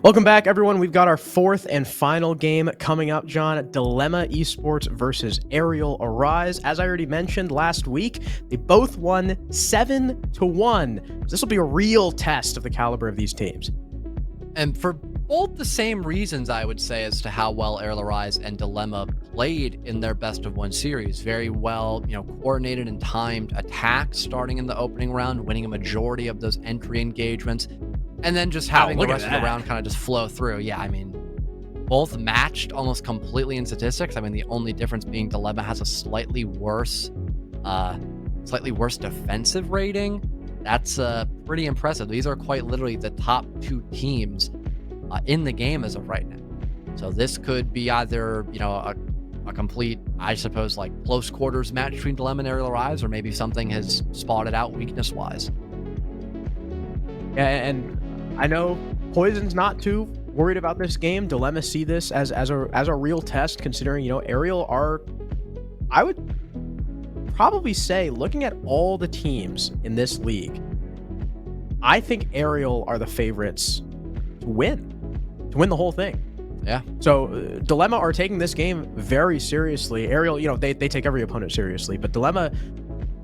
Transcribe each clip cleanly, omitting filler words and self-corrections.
Welcome back, everyone. We've got our fourth and final game coming up, John. Dilemma Esports versus Arial Arise. As I already mentioned last week, they both won 7-1. This will be a real test of the caliber of these teams. And for both the same reasons, I would say, as to how well Arial Arise and Dilemma played in their best-of-1 series. Very well, coordinated and timed attacks starting in the opening round, winning a majority of those entry engagements, and then just having the rest of the round kind of just flow through. Yeah, I mean, both matched almost completely in statistics. I mean, the only difference being Dilemma has a slightly worse defensive rating. That's pretty impressive. These are quite literally the top two teams in the game as of right now. So this could be either, a complete, I suppose, like close quarters match between Dilemma and Arial Arise, or maybe something has spotted out weakness-wise. Yeah, and I know Poison's not too worried about this game. Dilemma see this as a real test, considering, Arial are, I would probably say, looking at all the teams in this league, I think Arial are the favorites to win the whole thing. Yeah. So Dilemma are taking this game very seriously. Arial, they take every opponent seriously, but Dilemma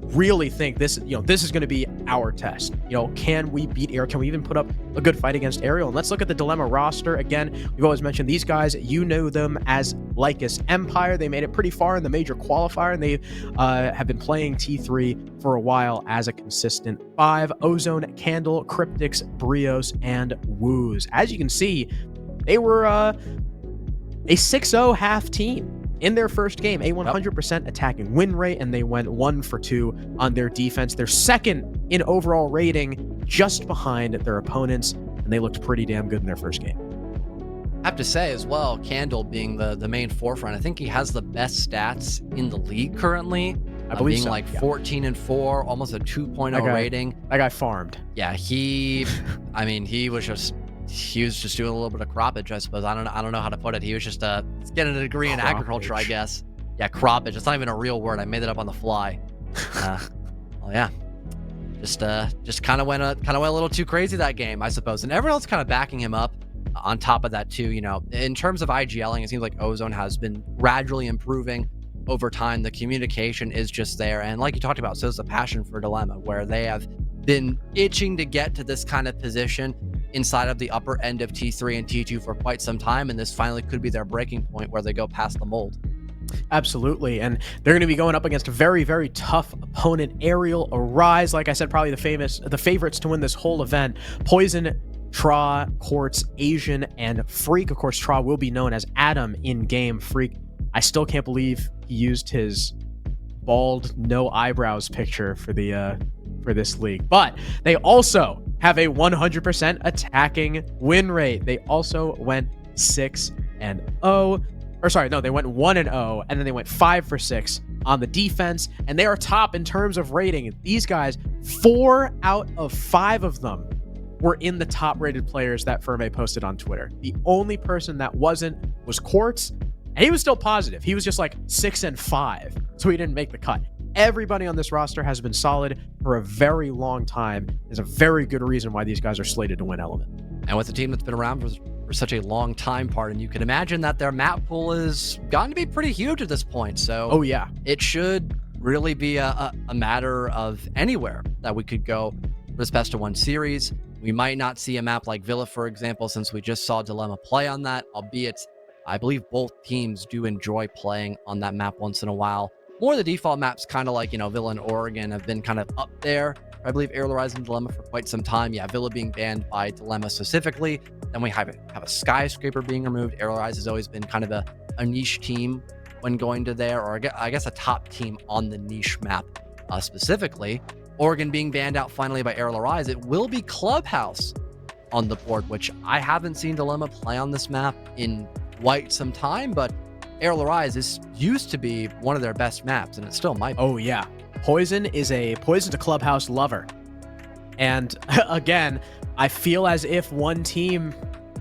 really think this is going to be our test. Can we beat Arial? Can we even put up a good fight against Arial? And let's look at the Dilemma roster. Again, we've always mentioned these guys. You know them as Lycus Empire. They made it pretty far in the major qualifier, and they have been playing T3 for a while as a consistent 5. Ozone, Candle, Cryptics, Brios, and Woos. As you can see, they were a 6-0 half team in their first game, a 100% attacking win rate, and they went 1 for 2 on their defense. They're second in overall rating, just behind their opponents, and they looked pretty damn good in their first game. I have to say as well, Candle being the main forefront, I think he has the best stats in the league currently. I believe being so, like yeah. 14-4, almost a 2.0 rating. That guy farmed. Yeah, he was just doing a little bit of croppage, I suppose. I don't know how to put it. He was just getting a degree in agriculture, I guess. Yeah, croppage. It's not even a real word. I made it up on the fly. Well, yeah, just kind of went a little too crazy that game, I suppose. And everyone else kind of backing him up. On top of that, too, in terms of IGLing, it seems like Ozone has been gradually improving over time. The communication is just there, and like you talked about, so is the passion for Dilemma, where they have been itching to get to this kind of position inside of the upper end of T3 and T2 for quite some time, and this finally could be their breaking point where they go past the mold. Absolutely, and they're going to be going up against a very, very tough opponent, Arial Arise. Like I said, probably the favorites to win this whole event. Poison, Tra, Quartz, Asian, and Freak. Of course, Tra will be known as Adam in-game. Freak, I still can't believe he used his bald, no eyebrows picture for this league. But they also have a 100% attacking win rate. They also went 6-0. Or sorry, no, they went 1-0, and then they went 5 for 6 on the defense, and they are top in terms of rating. These guys, 4 out of 5 of them were in the top rated players that Ferme posted on Twitter. The only person that wasn't was Quartz, and he was still positive. He was just like 6-5, so he didn't make the cut. Everybody on this roster has been solid for a very long time. There's a very good reason why these guys are slated to win Element. And with a team that's been around for such a long time, Pardon, you can imagine that their map pool has gotten to be pretty huge at this point. So oh yeah, it should really be a matter of anywhere that we could go for this best-of-1 series. We might not see a map like Villa, for example, since we just saw Dilemma play on that, albeit I believe both teams do enjoy playing on that map once in a while. More the default maps, kind of like, Villa and Oregon, have been kind of up there. I believe Arial Arise and Dilemma for quite some time. Yeah, Villa being banned by Dilemma specifically. Then we have a skyscraper being removed. Arial Arise has always been kind of a niche team when going to there, or I guess a top team on the niche map specifically. Oregon being banned out finally by Arial Arise. It will be Clubhouse on the board, which I haven't seen Dilemma play on this map in quite some time, but Arial Arise used to be one of their best maps, and it still might be. Oh yeah, Poison's a Clubhouse lover, and again, I feel as if one team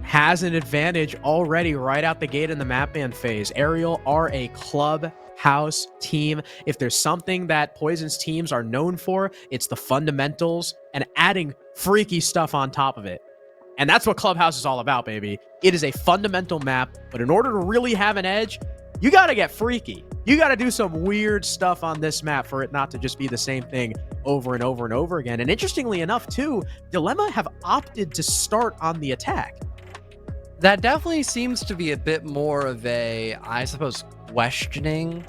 has an advantage already right out the gate in the map ban phase. Arial are a Clubhouse team. If there's something that Poison's teams are known for, it's the fundamentals and adding freaky stuff on top of it. And that's what Clubhouse is all about, baby. It is a fundamental map, but in order to really have an edge, you got to get freaky. You got to do some weird stuff on this map for it not to just be the same thing over and over and over again. And interestingly enough, too, Dilemma have opted to start on the attack. That definitely seems to be a bit more of a, I suppose, questioning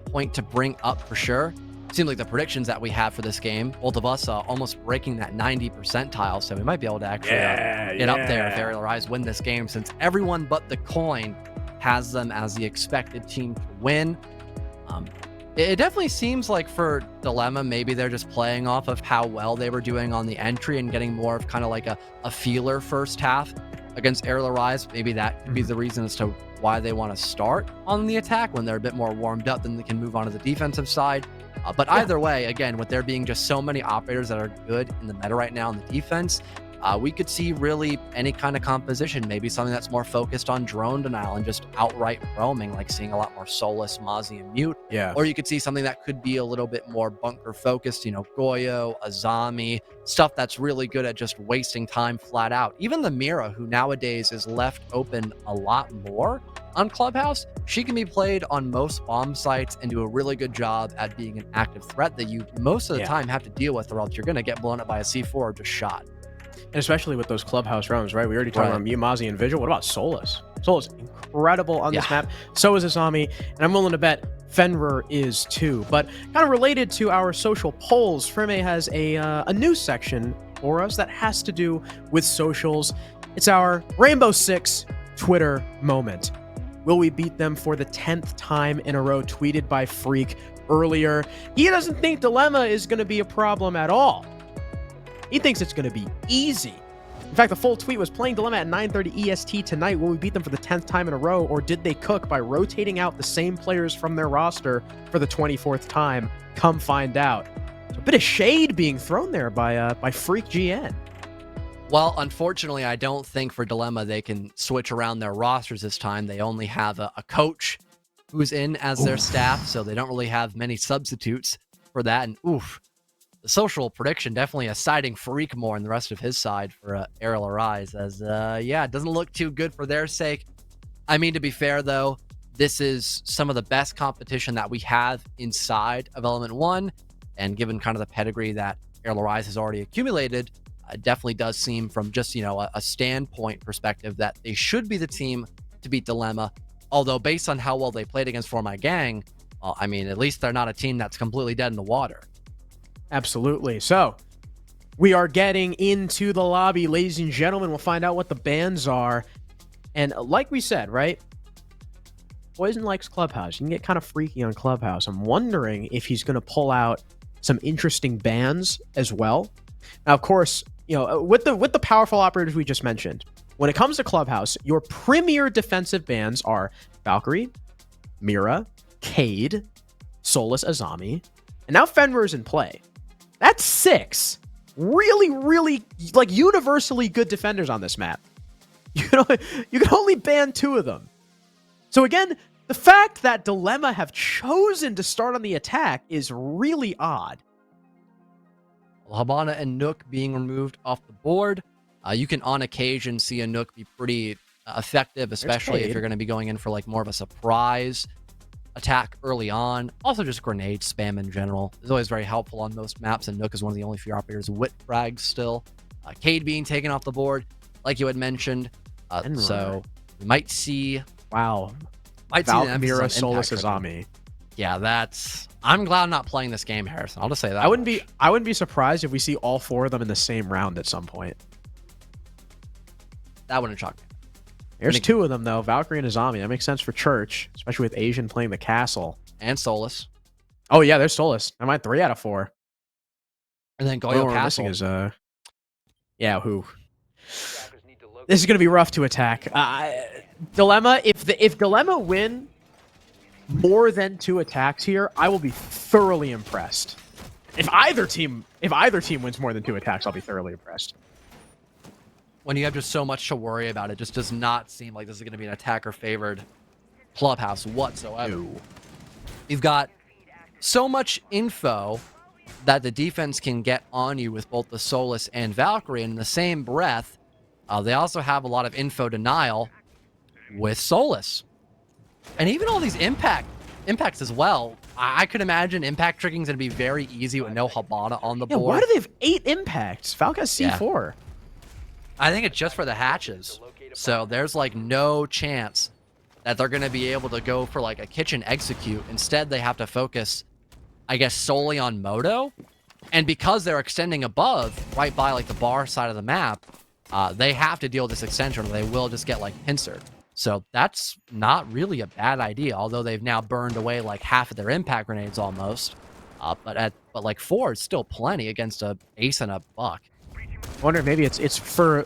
point to bring up for sure. Seems like the predictions that we have for this game, both of us almost breaking that 90 percentile, so we might be able to actually get up there if Arial Rise win this game, since everyone but the coin has them as the expected team to win. It definitely seems like for Dilemma, maybe they're just playing off of how well they were doing on the entry and getting more of kind of like a feeler first half against Arial Rise. Maybe that could be the reason as to why they want to start on the attack when they're a bit more warmed up, then they can move on to the defensive side. But either way, again, with there being just so many operators that are good in the meta right now in the defense, we could see really any kind of composition, maybe something that's more focused on drone denial and just outright roaming, like seeing a lot more Solus, Mozzie, and Mute. Yeah. Or you could see something that could be a little bit more bunker focused, you know, Goyo, Azami, stuff that's really good at just wasting time flat out. Even the Mira, who nowadays is left open a lot more on Clubhouse, she can be played on most bomb sites and do a really good job at being an active threat that you most of the time have to deal with, or else you're going to get blown up by a C4 or just shot. And especially with those Clubhouse roams, right? We already talked about Mew, Mozzie, and Vigil. What about Solus? Solus, incredible on this map. So is Azami, and I'm willing to bet Fenrir is too. But kind of related to our social polls, Frime has a news section for us that has to do with socials. It's our Rainbow Six Twitter moment. Will we beat them for the 10th time in a row? Tweeted by Freak earlier. He doesn't think Dilemma is going to be a problem at all. He thinks it's going to be easy. In fact, the full tweet was playing Dilemma at 9:30 EST tonight. Will we beat them for the 10th time in a row, or did they cook by rotating out the same players from their roster for the 24th time? Come find out. So a bit of shade being thrown there by Freak GN. Well, unfortunately, I don't think for Dilemma they can switch around their rosters this time. They only have a coach who's in as their staff, so they don't really have many substitutes for that. And the social prediction definitely siding Freak more and the rest of his side for Arial Rise, as it doesn't look too good for their sake. I mean, to be fair though, this is some of the best competition that we have inside of Element 1, and given kind of the pedigree that Arial Rise has already accumulated, it definitely does seem from just, you know, a standpoint perspective that they should be the team to beat Dilemma. Although based on how well they played against For My Gang, well, I mean, at least they're not a team that's completely dead in the water. Absolutely. So we are getting into the lobby, ladies and gentlemen. We'll find out what the bans are. And like we said, right? Poison likes Clubhouse. You can get kind of freaky on Clubhouse. I'm wondering if he's going to pull out some interesting bans as well. Now, of course, you know, with the powerful operators we just mentioned, when it comes to Clubhouse, your premier defensive bans are Valkyrie, Mira, Cade, Solus, Azami, and now Fenrir is in play. That's 6 really, really, like, universally good defenders on this map. You can only ban 2 of them. So again, the fact that Dilemma have chosen to start on the attack is really odd. Habana and Nook being removed off the board. You can on occasion see a Nook be pretty effective, especially if you're going to be going in for like more of a surprise attack early on. Also just grenade spam in general is always very helpful on most maps, and Nook is one of the only few operators with frags still. Cade being taken off the board, like you had mentioned. So we might see... Wow. Valk, Mira, Solus, Azami. Yeah, that's... I'm glad I'm not playing this game, Harrison. I'll just say that. I wouldn't be surprised if we see all 4 of them in the same round at some point. That wouldn't shock me. There's 2 of them, though. Valkyrie and Azami. That makes sense for Church, especially with Asian playing the castle. And Solus. Oh, yeah, there's Solus. I might 3 out of 4. And then Goyo Castle. Is, yeah, who? This is going to be rough to attack. Dilemma, if Dilemma win more than 2 attacks here, I will be thoroughly impressed. If either team wins more than 2 attacks, I'll be thoroughly impressed. When you have just so much to worry about, it just does not seem like this is going to be an attacker-favored Clubhouse whatsoever. No. You've got so much info that the defense can get on you with both the Solus and Valkyrie, and in the same breath, They also have a lot of info denial with Solus. And even all these impacts as well. I could imagine impact tricking is going to be very easy with no Habana on the Yeah, board. why do they have 8 impacts? Falcon has C4. I think it's just for the hatches. So there's like no chance that they're going to be able to go for like a kitchen execute. Instead, they have to focus, I guess, solely on Moto. And because they're extending above, right by like the bar side of the map, they have to deal with this extension or they will just get like pincered. So that's not really a bad idea, although they've now burned away like half of their impact grenades almost. But like 4 is still plenty against a ace and a buck. I wonder if maybe it's for...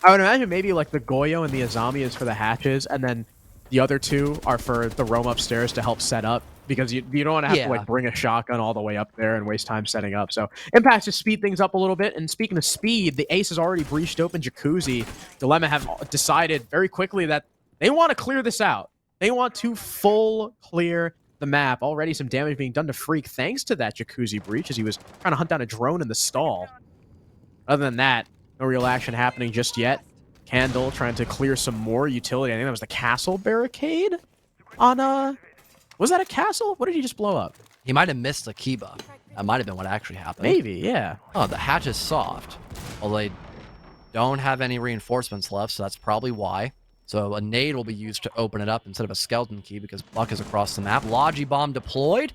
I would imagine maybe like the Goyo and the Azami is for the hatches, and then the other 2 are for the roam upstairs to help set up, because you don't want to have to like bring a shotgun all the way up there and waste time setting up. So impacts just speed things up a little bit. And speaking of speed, the ace has already breached open Jacuzzi. Dilemma have decided very quickly that they want to clear this out. They want to full clear the map. Already some damage being done to Freak thanks to that Jacuzzi breach as he was trying to hunt down a drone in the stall. Other than that, no real action happening just yet. Candle trying to clear some more utility. I think that was the castle barricade on was that a castle? What did he just blow up? He might have missed the Kiba. That might have been what actually happened. Maybe, yeah. Oh, the hatch is soft. Well, they don't have any reinforcements left, so that's probably why. So a nade will be used to open it up instead of a skeleton key because Buck is across the map. Logi bomb deployed.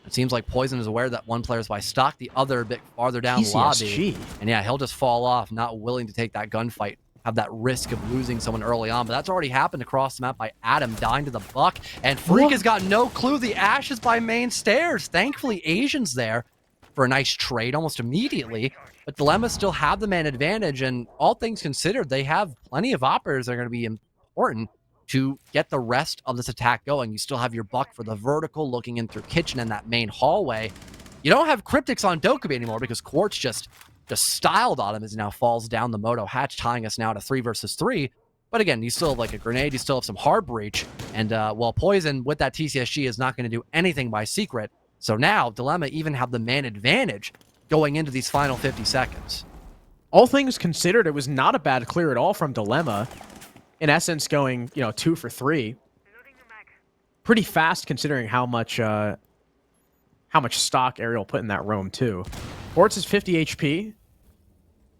It seems like Poison is aware that one player is by stock, the other a bit farther down lobby. And yeah, he'll just fall off, not willing to take that gunfight, have that risk of losing someone early on. But that's already happened across the map by Adam dying to the Buck. And Freak has got no clue. The Ash is by main stairs. Thankfully, Asian's there for a nice trade almost immediately. But Dilemma still have the man advantage. And all things considered, they have plenty of operators that are going to be important to get the rest of this attack going. You still have your Buck for the vertical looking in through kitchen and that main hallway. You don't have Cryptics on Dokkaebi anymore because Quartz just styled on him as he now falls down the Moto hatch, tying us now to 3 versus 3. But again, you still have like a grenade, you still have some hard breach, and while Poison with that TCSG is not going to do anything by secret, so now Dilemma even have the man advantage going into these final 50 seconds. All things considered, it was not a bad clear at all from Dilemma. In essence, going 2 for 3. Pretty fast considering how much stock Arial put in that roam too. Quartz is 50 HP.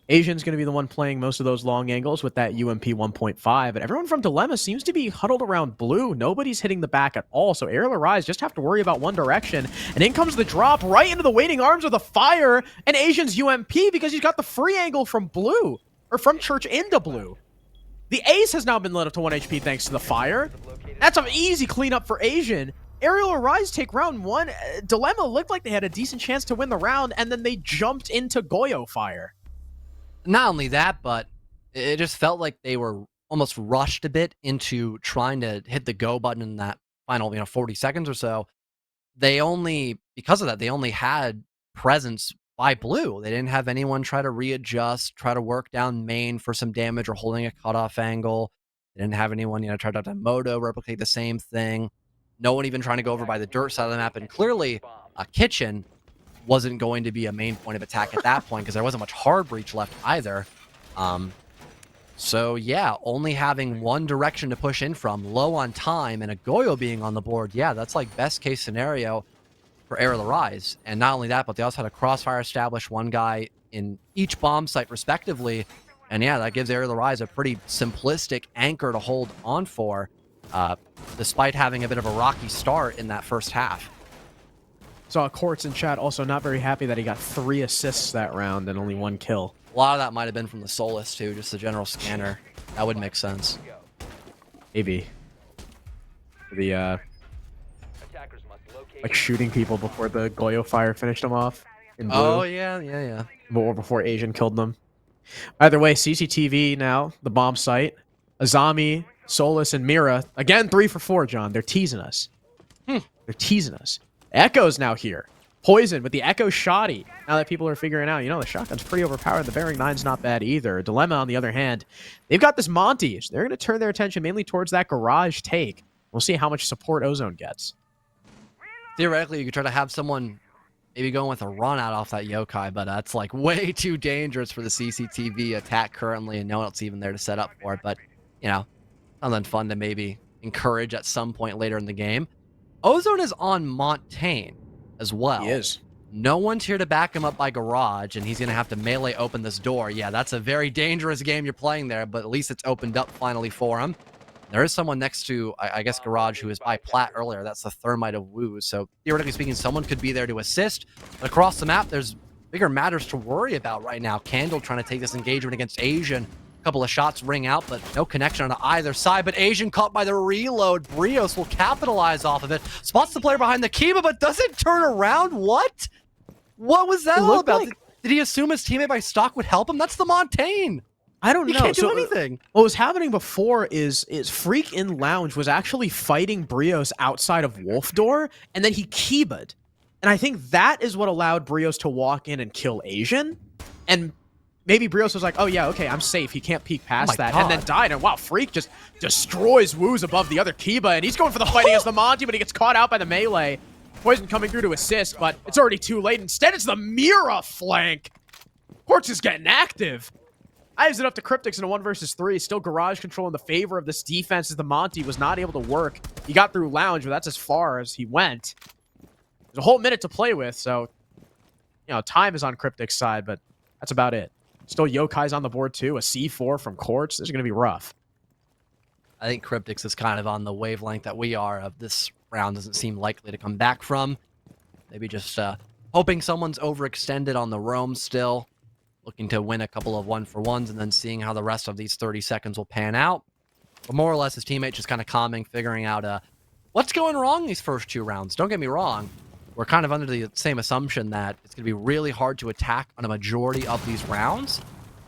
Asian's going to be the one playing most of those long angles with that UMP 1.5, but everyone from Dilemma seems to be huddled around blue. Nobody's hitting the back at all, so Arial or Rise just have to worry about one direction, and in comes the drop right into the waiting arms of the fire, and Asian's UMP because he's got the free angle from blue, or from Church into blue. The ace has now been let up to 1 HP thanks to the fire. That's an easy cleanup for Asian. Arial or Rise take round 1. Dilemma looked like they had a decent chance to win the round, and then they jumped into Goyo fire. Not only that, but it just felt like they were almost rushed a bit into trying to hit the go button in that final 40 seconds or so. Because of that, they only had presence by blue. They didn't have anyone try to readjust, try to work down main for some damage or holding a cutoff angle. They didn't have anyone, try to Moto replicate the same thing. No one even trying to go over by the dirt side of the map. And clearly, a kitchen wasn't going to be a main point of attack at that point because there wasn't much hard breach left either. So yeah, only having one direction to push in from, low on time, and a Goyo being on the board, yeah, that's like best case scenario for Arial Rise. And not only that, but they also had a crossfire established, one guy in each bomb site respectively. And yeah, that gives Arial Rise a pretty simplistic anchor to hold on for, despite having a bit of a rocky start in that first half. Saw Quartz in chat also not very happy that he got 3 assists that round and only 1 kill. A lot of that might have been from the Solus too, just the general scanner. That would make sense. Maybe. The like shooting people before the Goyo fire finished them off in blue. Oh yeah. Or before Asian killed them. Either way, CCTV now, the bomb site. Azami, Solus, and Mira. Again, 3 for 4, John. They're teasing us. They're teasing us. Echo's now here. Poison with the Echo Shoddy. Now that people are figuring out, the shotgun's pretty overpowered. The Bearing 9's not bad either. Dilemma, on the other hand, they've got this Monty. So they're going to turn their attention mainly towards that garage take. We'll see how much support Ozone gets. Theoretically, you could try to have someone maybe going with a run out off that yokai, but that's like way too dangerous for the CCTV attack currently, and no one else even there to set up for it. But, you know, something fun to maybe encourage at some point later in the game. Ozone is on Montaigne as well. He is. No one's here to back him up by Garage, and he's going to have to melee open this door. Yeah, that's a very dangerous game you're playing there, but at least it's opened up finally for him. There is someone next to, I guess, Garage, who was by Plat earlier. That's the Thermite of Woos. So theoretically speaking, someone could be there to assist. But across the map, there's bigger matters to worry about right now. Candle trying to take this engagement against Asian. A couple of shots ring out, but no connection on either side. But Asian caught by the reload. Brios will capitalize off of it. Spots the player behind the Kiba, but doesn't turn around. What? What was that all about? Like, did he assume his teammate by stock would help him? That's the Montaigne. I don't know. He can't do anything. What was happening before is Freak in Lounge was actually fighting Brios outside of Wolf Door, and then he Kiba'd. And I think that is what allowed Brios to walk in and kill Asian. And maybe Brios was like, oh yeah, okay, I'm safe. He can't peek past that. God. And then died. And wow, Freak just destroys Woos above the other Kiba, and he's going for the fight against the Monty, but he gets caught out by the melee. Poison coming through to assist, but it's already too late. Instead, it's the Mira flank. Quartz is getting active. Eyes it up to Cryptics in a 1 versus 3. Still Garage control in the favor of this defense as the Monty was not able to work. He got through Lounge, but that's as far as he went. There's a whole minute to play with, so, you know, time is on Cryptic's side, but that's about it. Still Yokai's on the board, too. A C4 from Quartz. This is going to be rough. I think Cryptics is kind of on the wavelength that we are of this round. Doesn't seem likely to come back from. Maybe just hoping someone's overextended on the roam still. Looking to win a couple of 1-for-1s and then seeing how the rest of these 30 seconds will pan out. But more or less, his teammate just kind of calming, figuring out what's going wrong these first 2 rounds. Don't get me wrong. We're kind of under the same assumption that it's going to be really hard to attack on a majority of these rounds.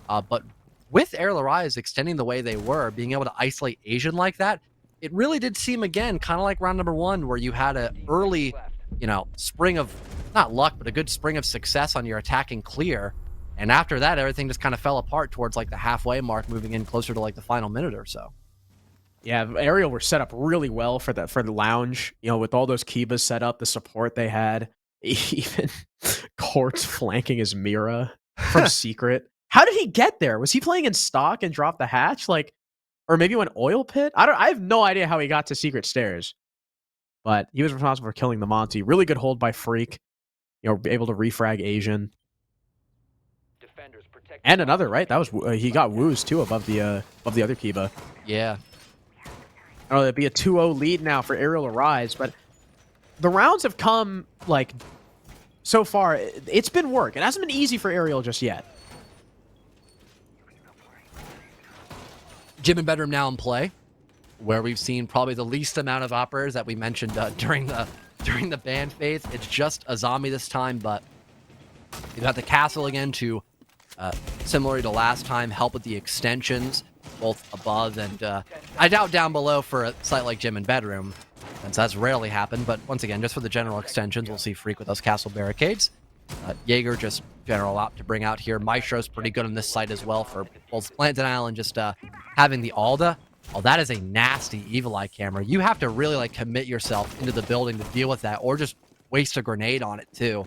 But with Arial Arise extending the way they were, being able to isolate Asian like that, it really did seem, again, kind of like round number 1, where you had an early, you know, spring of, not luck, but a good spring of success on your attacking clear. And after that, everything just kind of fell apart towards like the halfway mark, moving in closer to like the final minute or so. Yeah, Arial were set up really well for the Lounge, you know, with all those Kibas set up, the support they had. Even Quartz flanking his Mira from Secret. How did he get there? Was he playing in stock and dropped the hatch? Like, or maybe went oil pit? I have no idea how he got to Secret Stairs. But he was responsible for killing the Monty. Really good hold by Freak. You know, able to refrag Asian. And another, right? That was he got Woos too above the other Kiba. Yeah. Oh, it'd be a 2-0 lead now for Arial Arise, but the rounds have come like so far. It's been work. It hasn't been easy for Arial just yet. Gym and Bedroom now in play, where we've seen probably the least amount of operators that we mentioned during the ban phase. It's just a zombie this time, but you got the castle again to. Similar to last time, help with the extensions, both above and I doubt down below for a site like Gym and Bedroom, since that's rarely happened. But once again, just for the general extensions, we'll see Freak with those castle barricades. Jaeger just general op to bring out here. Maestro's pretty good on this site as well for both Plant Denial and just having the Alda. Oh, that is a nasty Evil Eye camera. You have to really like commit yourself into the building to deal with that, or just waste a grenade on it too.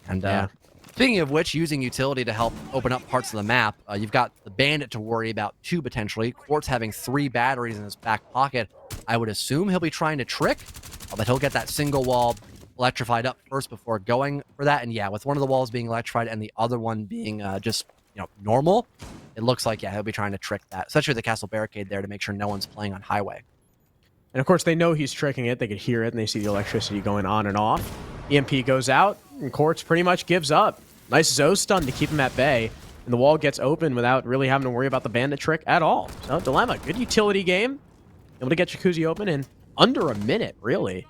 And yeah. Speaking of which, using utility to help open up parts of the map, you've got the Bandit to worry about 2 potentially. Quartz having 3 batteries in his back pocket. I would assume he'll be trying to trick, but he'll get that single wall electrified up first before going for that. And yeah, with one of the walls being electrified and the other one being just, you know, normal, it looks like, yeah, he'll be trying to trick that, especially with the castle barricade there to make sure no one's playing on highway. And of course, they know he's tricking it. They could hear it, and they see the electricity going on and off. EMP goes out, and Quartz pretty much gives up. Nice Zo stun to keep him at bay, and the wall gets open without really having to worry about the bandit trick at all. So, Dilemma, good utility game. Able to get Jacuzzi open in under a minute, really.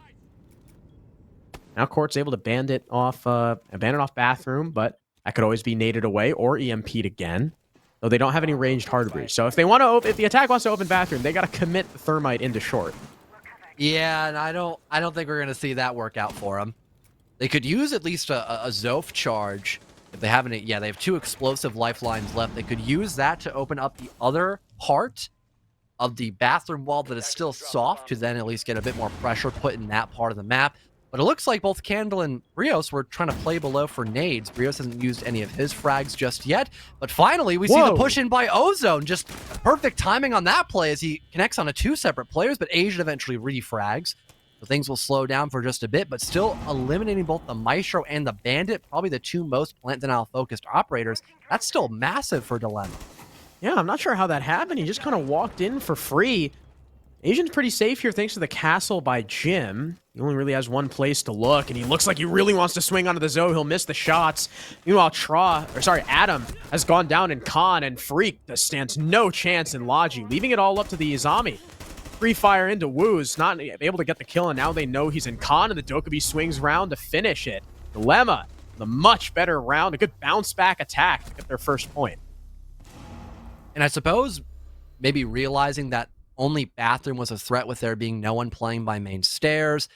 Now Quartz able to bandit off bathroom, but that could always be naded away or EMP'd again. Though they don't have any ranged hard breach. So if they want to if the attack wants to open bathroom, they got to commit the thermite into short. Yeah, and I don't think we're gonna see that work out for them. They could use at least a Zof charge if they have any. Yeah, they have 2 explosive lifelines left. They could use that to open up the other part of the bathroom wall that is still soft, to then at least get a bit more pressure put in that part of the map. But it looks like both Candle and Brios were trying to play below for nades. Brios hasn't used any of his frags just yet. But finally, we see the push in by Ozone. Just perfect timing on that play as he connects on 2 separate players, but Asian eventually refrags. So things will slow down for just a bit, but still eliminating both the Maestro and the Bandit, probably the 2 most plant denial-focused operators. That's still massive for Dilemma. Yeah, I'm not sure how that happened. He just kind of walked in for free. Asian's pretty safe here thanks to the castle by Jim. He only really has one place to look, and he looks like he really wants to swing onto the Zoe. He'll miss the shots. Meanwhile, Adam has gone down in Khan, and Freak stands no chance in Logi, leaving it all up to the Izami. Free fire into Woo's, not able to get the kill, and now they know he's in Khan, and the Dokkaebi swings round to finish it. Dilemma, the much better round, a good bounce-back attack to get their first point. And I suppose maybe realizing that only bathroom was a threat with there being no one playing by main stairs.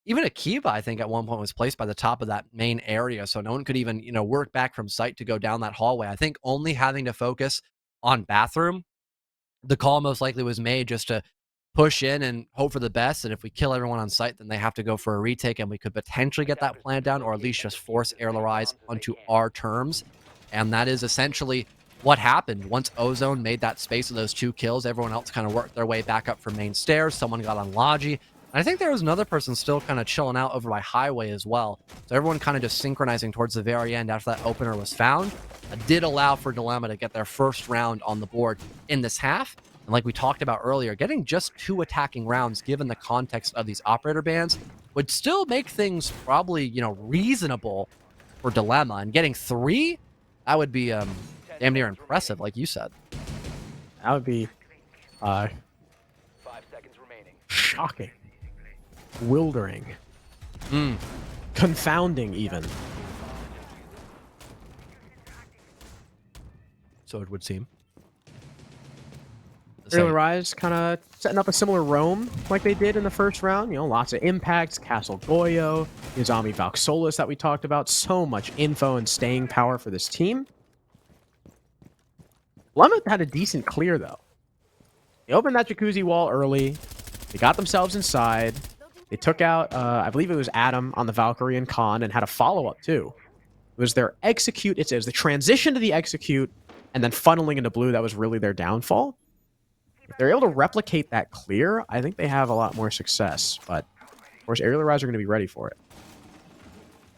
Even Akiva, I think, at one point was placed by the top of that main area, so no one could even, work back from sight to go down that hallway. I think only having to focus on bathroom, the call most likely was made just to push in and hope for the best, and if we kill everyone on site, then they have to go for a retake, and we could potentially get that plan down, or at least just force Arial Rise onto our terms. And that is essentially what happened. Once Ozone made that space of those 2 kills, everyone else kind of worked their way back up for main stairs. Someone got on Logi. And I think there was another person still kind of chilling out over by Highway as well. So everyone kind of just synchronizing towards the very end after that opener was found. It did allow for Dilemma to get their first round on the board in this half. And like we talked about earlier, getting just 2 attacking rounds, given the context of these operator bans, would still make things probably, reasonable for Dilemma. And getting 3, that would be damn near impressive, like you said. That would be 5 seconds remaining. Shocking. Wildering. Confounding, even. So it would seem. Arial Rise kind of setting up a similar roam like they did in the first round. Lots of impacts. Castle Goyo, Izami Valk Solus that we talked about. So much info and staying power for this team. Lemeth had a decent clear, though. They opened that jacuzzi wall early. They got themselves inside. They took out, I believe it was Adam on the Valkyrie and Khan, and had a follow-up, too. It was their execute. It was the transition to the execute, and then funneling into blue. That was really their downfall. If they're able to replicate that clear, I think they have a lot more success. But, of course, Arial Rise are going to be ready for it.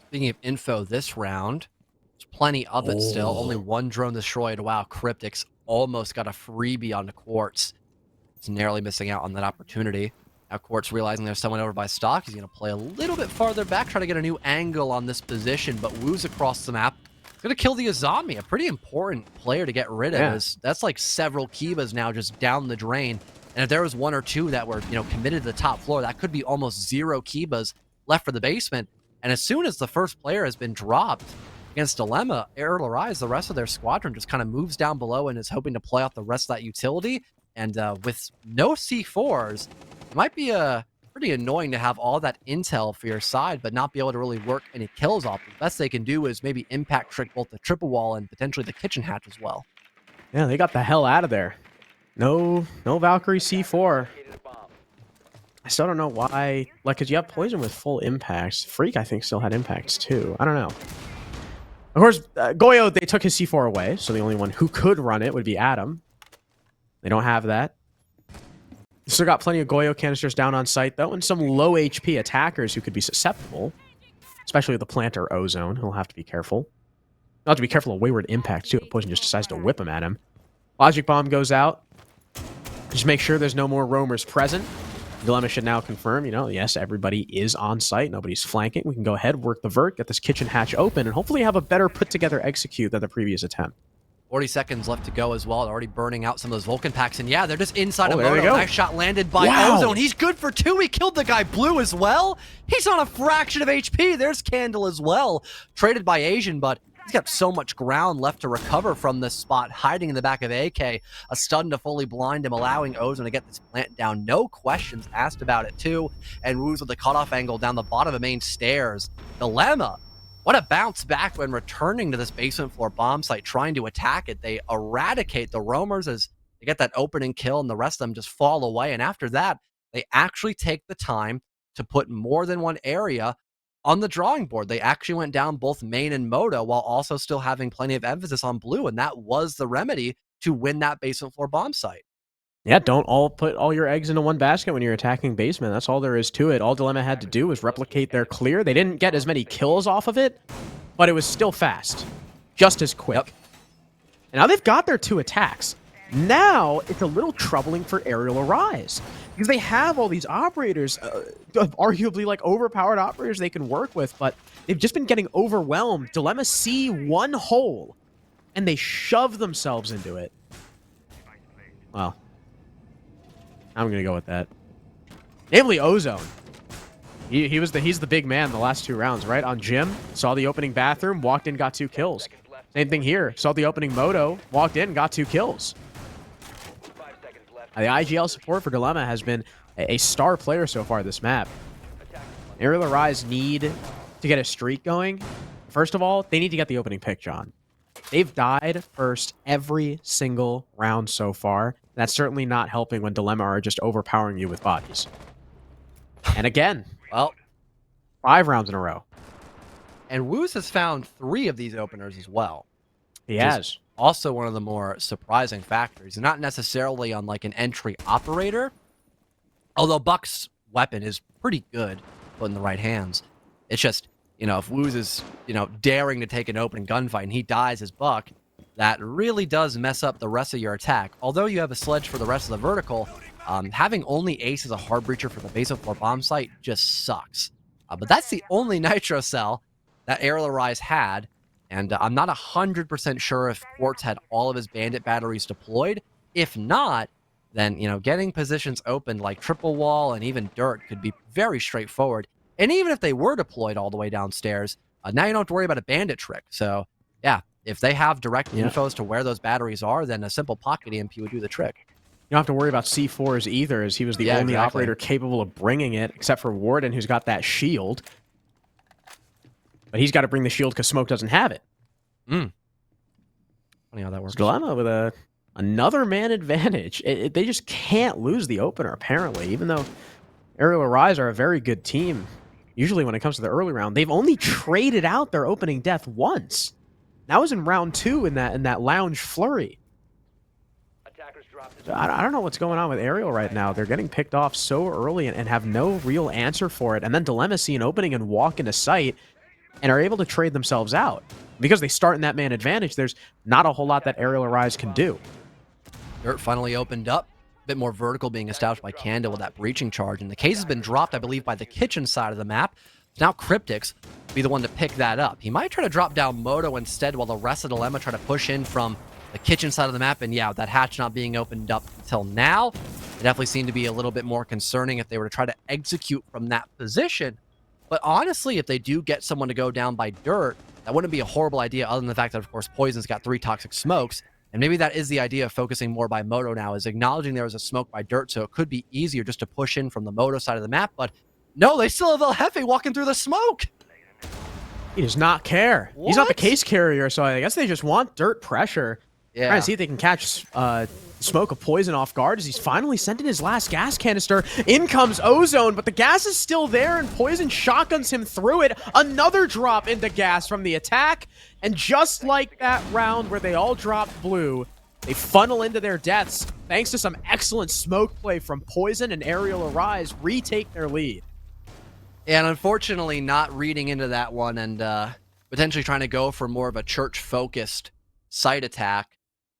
Speaking of info this round, there's plenty of it still. Only 1 drone destroyed. Wow, Cryptics almost got a freebie on the Quartz. It's narrowly missing out on that opportunity. Now Quartz realizing there's someone over by stock. He's going to play a little bit farther back, try to get a new angle on this position, but Woo's across the map. Going to kill the Izami, a pretty important player to get rid of. Yeah. That's like several Kivas now just down the drain. And if there was 1 or 2 that were, committed to the top floor, that could be almost 0 Kivas left for the basement. And as soon as the first player has been dropped against Dilemma, Arial Rise, the rest of their squadron just kind of moves down below and is hoping to play out the rest of that utility. And with no C4s, it might be pretty annoying to have all that intel for your side, but not be able to really work any kills off. The best they can do is maybe impact trick both the triple wall and potentially the kitchen hatch as well. Yeah, they got the hell out of there. No Valkyrie C4. I still don't know why. Because you have Poison with full impacts. Freak, I think, still had impacts, too. I don't know. Of course, Goyo, they took his C4 away, so the only one who could run it would be Adam. They don't have that. Still got plenty of Goyo canisters down on site, though, and some low HP attackers who could be susceptible, especially the planter Ozone. He'll have to be careful. He'll have to be careful of Wayward Impact, too, if Poison just decides to whip him at him. Logic Bomb goes out. Just make sure there's no more roamers present. Dilemma should now confirm, yes, everybody is on site. Nobody's flanking. We can go ahead, work the vert, get this kitchen hatch open, and hopefully have a better put-together execute than the previous attempt. 40 seconds left to go as well. They're already burning out some of those Vulcan packs. And yeah, they're just inside of there they Moto. go. Nice shot landed by Ozone. He's good for 2. He killed the guy blue as well. He's on a fraction of HP. There's Candle as well. Traded by Asian, but he's got so much ground left to recover from this spot, hiding in the back of AK. A stun to fully blind him, allowing Ozone to get this plant down. No questions asked about it, too. And Woo's with the cutoff angle down the bottom of the main stairs. Dilemma. What a bounce back when returning to this basement floor bomb site, trying to attack it. They eradicate the roamers as they get that opening kill, and the rest of them just fall away. And after that, they actually take the time to put more than one area on the drawing board. They actually went down both main and moto while also still having plenty of emphasis on blue, and that was the remedy to win that basement floor bomb site. Yeah, don't all put all your eggs into one basket when you're attacking basement. That's all there is to it. All Dilemma had to do was replicate their clear. They didn't get as many kills off of it, but it was still fast. Just as quick. Yep. And now they've got their 2 attacks. Now it's a little troubling for Arial Arise, because they have all these operators, arguably like overpowered operators they can work with, but they've just been getting overwhelmed. Dilemma see one hole, and they shove themselves into it. Well, I'm gonna go with that. Namely, Ozone. He's the big man the last 2 rounds, right? On Jim, saw the opening bathroom, walked in, got 2 kills. Same thing here. Saw the opening moto, walked in, got 2 kills. The IGL support for Dilemma has been a star player so far this map. Arial Arise need to get a streak going. First of all, they need to get the opening pick, John. They've died first every single round so far. That's certainly not helping when Dilemma are just overpowering you with bodies. And again, Well, 5 rounds in a row. and Woos has found 3 of these openers as well. He Which is has. Also one of the more surprising factors. Not necessarily on like an entry operator, although Buck's weapon is pretty good put in the right hands. It's just, if Woos is, daring to take an open gunfight and he dies as Buck, that really does mess up the rest of your attack. Although you have a sledge for the rest of the vertical, having only Ace as a hard breacher for the basement floor bomb site just sucks. But that's the only nitro cell that Arial Arise had. And I'm not 100% sure if Quartz had all of his bandit batteries deployed. If not, then, getting positions open like triple wall and even dirt could be very straightforward. And even if they were deployed all the way downstairs, now you don't have to worry about a bandit trick. So, yeah, if they have direct info as to where those batteries are, then a simple pocket EMP would do the trick. You don't have to worry about C4s either, as he was the only operator capable of bringing it, except for Warden, who's got that shield. But he's got to bring the shield because Smoke doesn't have it. Funny how that works. Dilemma with another man advantage. They just can't lose the opener, apparently, even though Arial Arise are a very good team. Usually when it comes to the early round, they've only traded out their opening death once. That was in round 2 in that lounge flurry. So I don't know what's going on with Arial right now. They're getting picked off so early and have no real answer for it. And then Dilemma see an opening and walk into sight and are able to trade themselves out. Because they start in that man advantage, there's not a whole lot that Arial Arise can do. Dirt finally opened up. A bit more vertical being established by Candle with that breaching charge. And the case has been dropped, I believe, by the kitchen side of the map. Now Cryptics will be the one to pick that up. He might try to drop down Moto instead while the rest of Dilemma try to push in from the kitchen side of the map. And yeah, that hatch not being opened up until now, it definitely seemed to be a little bit more concerning if they were to try to execute from that position. But honestly, if they do get someone to go down by Dirt, that wouldn't be a horrible idea, other than the fact that, of course, Poison's got 3 toxic smokes. And maybe that is the idea of focusing more by Moto now, is acknowledging there was a smoke by Dirt, so it could be easier just to push in from the Moto side of the map. But no, they still have El Jefe walking through the smoke. He does not care. What? He's not the case carrier, so I guess they just want Dirt pressure. Yeah. Trying to see if they can catch Smoke of Poison off guard as he's finally sent in his last gas canister. In comes Ozone, but the gas is still there, and Poison shotguns him through it. Another drop into gas from the attack, and just like that round where they all dropped blue, they funnel into their deaths thanks to some excellent smoke play from Poison, and Arial Arise retake their lead. And unfortunately, not reading into that one and potentially trying to go for more of a church-focused site attack,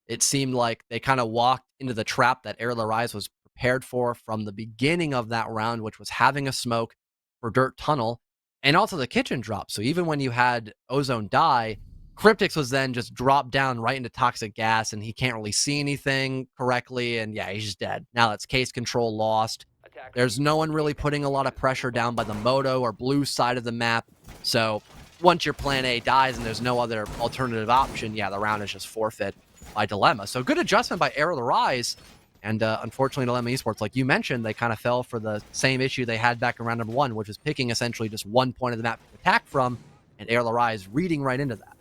it seemed like they kind of walked into the trap that Arial Arise was prepared for from the beginning of that round, which was having a smoke for Dirt Tunnel and also the kitchen drop. So even when you had Ozone die, Cryptics was then just dropped down right into toxic gas, and he can't really see anything correctly, and yeah, he's just dead. Now that's case control lost. There's no one really putting a lot of pressure down by the Moto or blue side of the map. So once your plan A dies and there's no other alternative option, yeah, the round is just forfeit by Dilemma. So good adjustment by Arial Arise. And unfortunately, Dilemma Esports, like you mentioned, they kind of fell for the same issue they had back in round number 1, which was picking essentially just one point of the map to attack from, and Arial Arise reading right into that.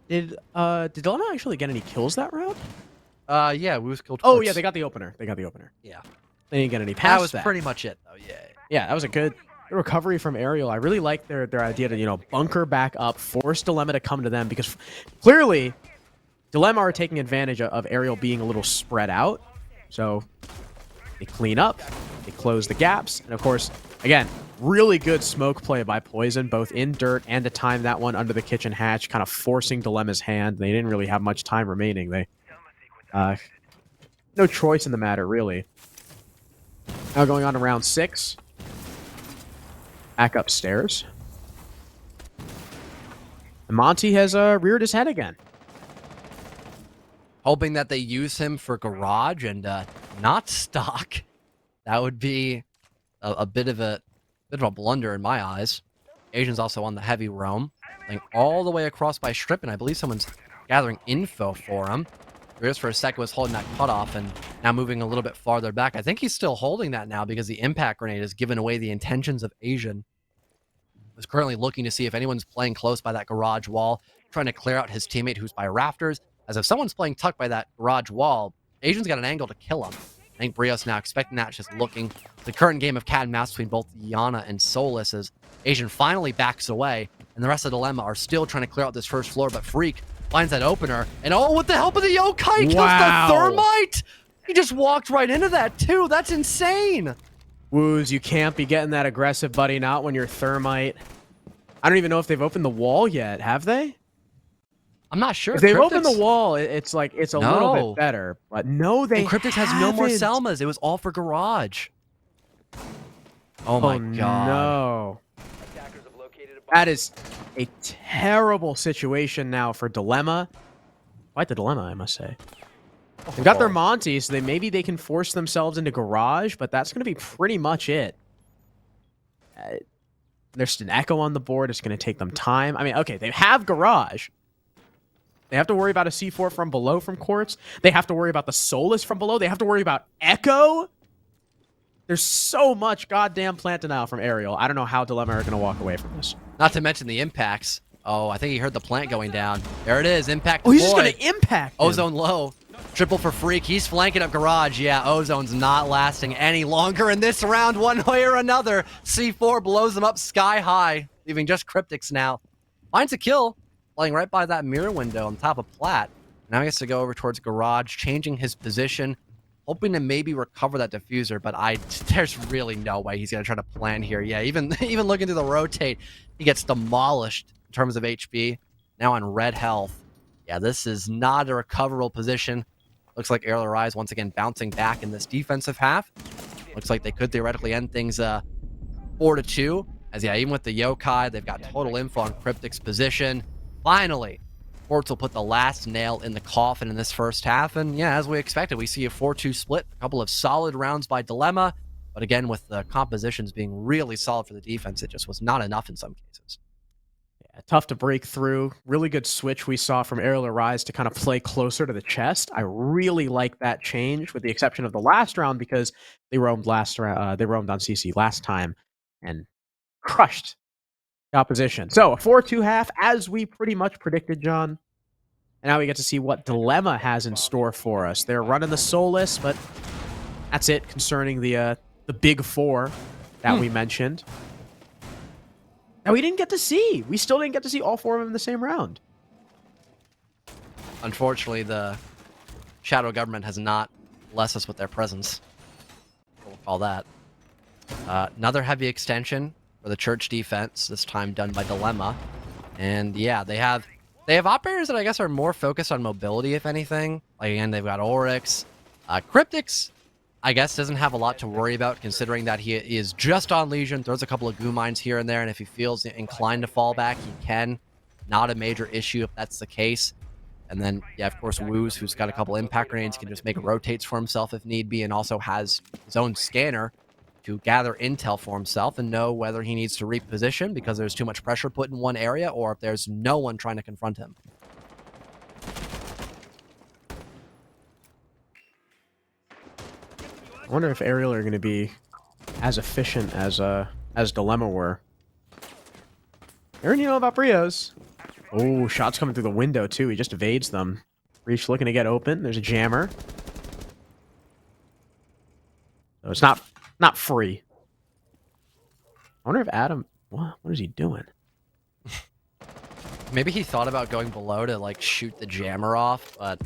Did Dilemma actually get any kills that round? Yeah, Woos killed Oh, Quartz. yeah, they got the opener. They got the opener. Yeah. They didn't get any That past was pretty much it, though. Yeah. Yeah, that was a good the recovery from Arial. I really like their idea to, you know, bunker back up, force Dilemma to come to them, because clearly Dilemma are taking advantage of Arial being a little spread out. So they clean up, they close the gaps, and of course, again, really good smoke play by Poison, both in dirt and to time that one under the kitchen hatch, kind of forcing Dilemma's hand. They didn't really have much time remaining. They no choice in the matter, really. Now going on to round 6. Back upstairs. And Monty has reared his head again. Hoping that they use him for garage and not stock. That would be a bit of a blunder in my eyes. Asian's also on the heavy roam, playing all the way across by strip, and I believe someone's gathering info for him. Just for a second was holding that cutoff and now moving a little bit farther back. I think he's still holding that now because the impact grenade has given away the intentions of Asian. Is currently looking to see if anyone's playing close by that garage wall, trying to clear out his teammate who's by rafters. As if someone's playing tuck by that garage wall, Asian's got an angle to kill him. I think Brios now expecting that, just looking. The current game of cat and mouse between both Yana and Solus as Asian finally backs away, and the rest of the Dilemma are still trying to clear out this first floor, but Freak finds that opener, and oh, with the help of the yokai, kills the thermite! He just walked right into that, too. That's insane! Woos, you can't be getting that aggressive, buddy, not when you're thermite. I don't even know if they've opened the wall yet, have they? I'm not sure. If they've opened the wall, it's like, it's a little bit better. But no, they and Cryptix has no more Selmas. It was all for garage. Oh my god. No. That is a terrible situation now for Dilemma. Quite the dilemma, I must say. They've got their Monty, so maybe they can force themselves into garage, but that's going to be pretty much it. There's an echo on the board. It's going to take them time. I mean, okay, they have garage. They have to worry about a C4 from below from Quartz. They have to worry about the Solus from below. They have to worry about Echo. There's so much goddamn plant denial from Arial. I don't know how Dilemma are going to walk away from this. Not to mention the impacts. Oh, I think he heard the plant going down. There it is. Impact. Oh, he's just going to impact him. Ozone low. Triple for Freak. He's flanking up garage. Yeah, Ozone's not lasting any longer in this round one way or another. C4 blows him up sky high, leaving just Cryptix now. Finds a kill, playing right by that mirror window on top of Plat. Now he has to go over towards garage, changing his position, hoping to maybe recover that diffuser, but there's really no way he's going to try to plan here. Yeah, even looking through the rotate, he gets demolished in terms of HP. Now on red health. Yeah, this is not a recoverable position. Looks like Arial Rise once again bouncing back in this defensive half. Looks like they could theoretically end things 4-2. As yeah, even with the yokai, they've got total info on Cryptix's position. Finally, Sports will put the last nail in the coffin in this first half. And yeah, as we expected, we see a 4-2 split. A couple of solid rounds by Dilemma. But again, with the compositions being really solid for the defense, it just was not enough in some cases. Yeah, tough to break through. Really good switch we saw from Arial Rise to kind of play closer to the chest. I really like that change, with the exception of the last round, because they roamed they roamed on CC last time and crushed the opposition. So a 4-2 half, as we pretty much predicted, John. And now we get to see what Dilemma has in store for us. They're running the Solus, but that's it concerning the big four that we mentioned. Now we didn't get to see. We still didn't get to see all four of them in the same round. Unfortunately, the Shadow Government has not blessed us with their presence. We'll call that. Another heavy extension for the Church defense, this time done by Dilemma. And yeah, they have operators that I guess are more focused on mobility, if anything. Like again, they've got Oryx. Cryptix, I guess, doesn't have a lot to worry about, considering that he is just on Legion, throws a couple of goo mines here and there, and if he feels inclined to fall back, he can. Not a major issue if that's the case. And then, yeah, of course, Woos, who's got a couple impact grenades, can just make rotates for himself if need be, and also has his own scanner to gather intel for himself and know whether he needs to reposition because there's too much pressure put in one area, or if there's no one trying to confront him. I wonder if Arial are going to be as efficient as Dilemma were. Aaron, you know about Brios. Oh, shots coming through the window, too. He just evades them. Reach looking to get open. There's a jammer. So it's not free. I wonder if Adam, what is he doing? Maybe he thought about going below to like shoot the jammer off, but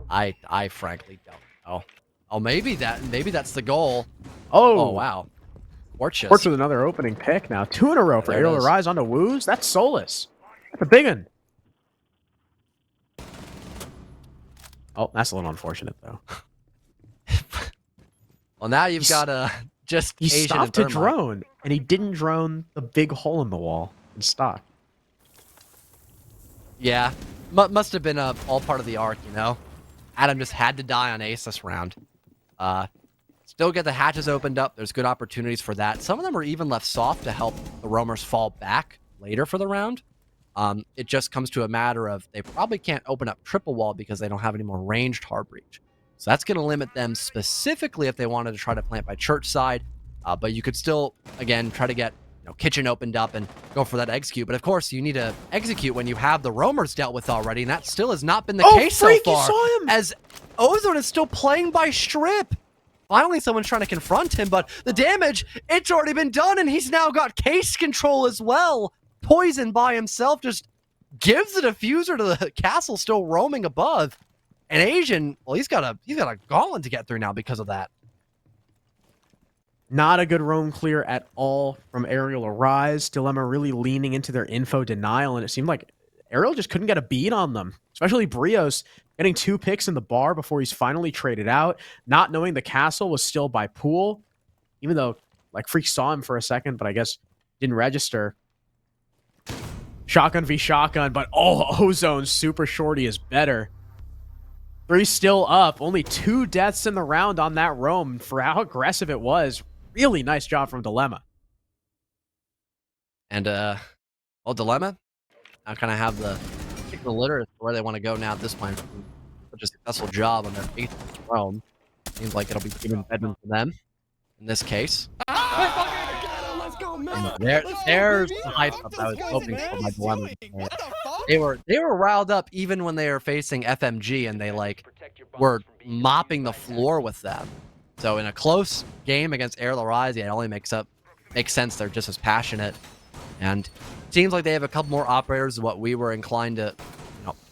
I frankly don't know. Oh, maybe that's the goal. Oh wow. Quartz Fortunes. with another opening pick now. 2 in a row for There it Arial is. Rise onto Woos. That's Solus. That's a big one. Oh, that's a little unfortunate, though. Well, now you've got just He Asian stopped to and Thermite. drone, and he didn't drone the big hole in the wall in stock. Yeah, must have been all part of the arc, you know? Adam just had to die on ace this round. Still get the hatches opened up. There's good opportunities for that. Some of them are even left soft to help the roamers fall back later for the round. It just comes to a matter of they probably can't open up triple wall because they don't have any more ranged hard breach. So that's going to limit them specifically if they wanted to try to plant by church side. But you could still, again, try to get kitchen opened up and go for that execute. But of course, you need to execute when you have the roamers dealt with already, and that still has not been the case so freak, far. you saw him! As Ozone is still playing by strip. Finally, someone's trying to confront him, but the damage, it's already been done, and he's now got case control as well. Poison by himself just gives the diffuser to the castle still roaming above. And Asian, well, he's got a gauntlet to get through now because of that. Not a good roam clear at all from Arial Arise. Dilemma really leaning into their info denial, and it seemed like Arial just couldn't get a beat on them, especially Brios getting 2 picks in the bar before he's finally traded out, not knowing the castle was still by pool, even though like Freak saw him for a second, but I guess didn't register. Shotgun v shotgun, but Ozone super shorty is better. 3 still up, only 2 deaths in the round on that roam. For how aggressive it was, really nice job from Dilemma. And well, Dilemma now kind of have the litter as to where they want to go now at this point. Such a successful job on their 8th roam. Seems like it'll be even better for them in this case. There's the hype up I was hoping for my Dilemma. They were riled up even when they were facing FMG, and they were mopping the floor with them. So in a close game against Arial Rise, yeah, it only makes sense they're just as passionate. And it seems like they have a couple more operators than what we were inclined to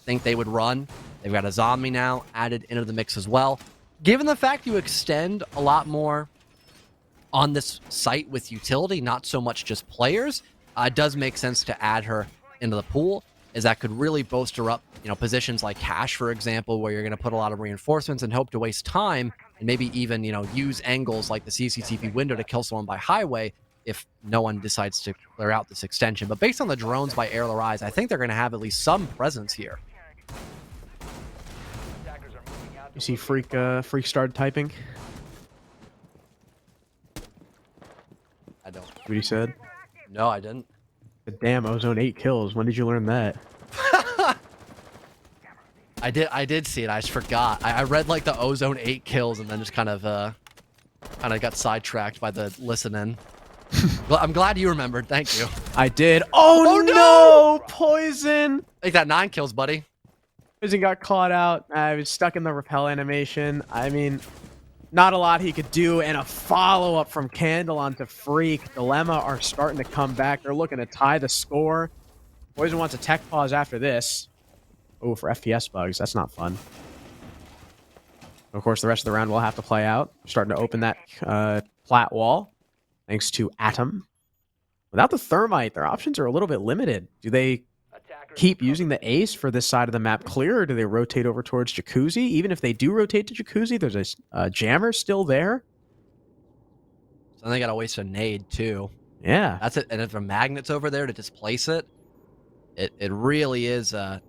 think they would run. They've got a zombie now added into the mix as well. Given the fact you extend a lot more on this site with utility, not so much just players, it does make sense to add her into the pool, as that could really bolster up positions like Cash, for example, where you're going to put a lot of reinforcements and hope to waste time and maybe even use angles like the CCTV window to kill someone by highway if no one decides to clear out this extension. But based on the drones by Arial Rise, I think they're going to have at least some presence here. You see Freak started typing? I don't. What he said? No, I didn't. Damn, Ozone 8 kills. When did you learn that? I did see it. I just forgot. I read the Ozone 8 kills and then just kind of got sidetracked by the listening. I'm glad you remembered. Thank you. I did. Oh no! Poison! Take that 9 kills, buddy. Poison got caught out. I was stuck in the repel animation. I mean, not a lot he could do, and a follow-up from Candle onto Freak. Dilemma are starting to come back. They're looking to tie the score. Poison wants a tech pause after this. Oh, for FPS bugs. That's not fun. Of course, the rest of the round will have to play out. Starting to open that plat wall, thanks to Atom. Without the Thermite, their options are a little bit limited. Do they keep using the ace for this side of the map clear, or do they rotate over towards Jacuzzi? Even if they do rotate to Jacuzzi, there's a jammer still there. So they gotta waste a nade too. Yeah. That's it. And if a magnet's over there to displace it, it really is a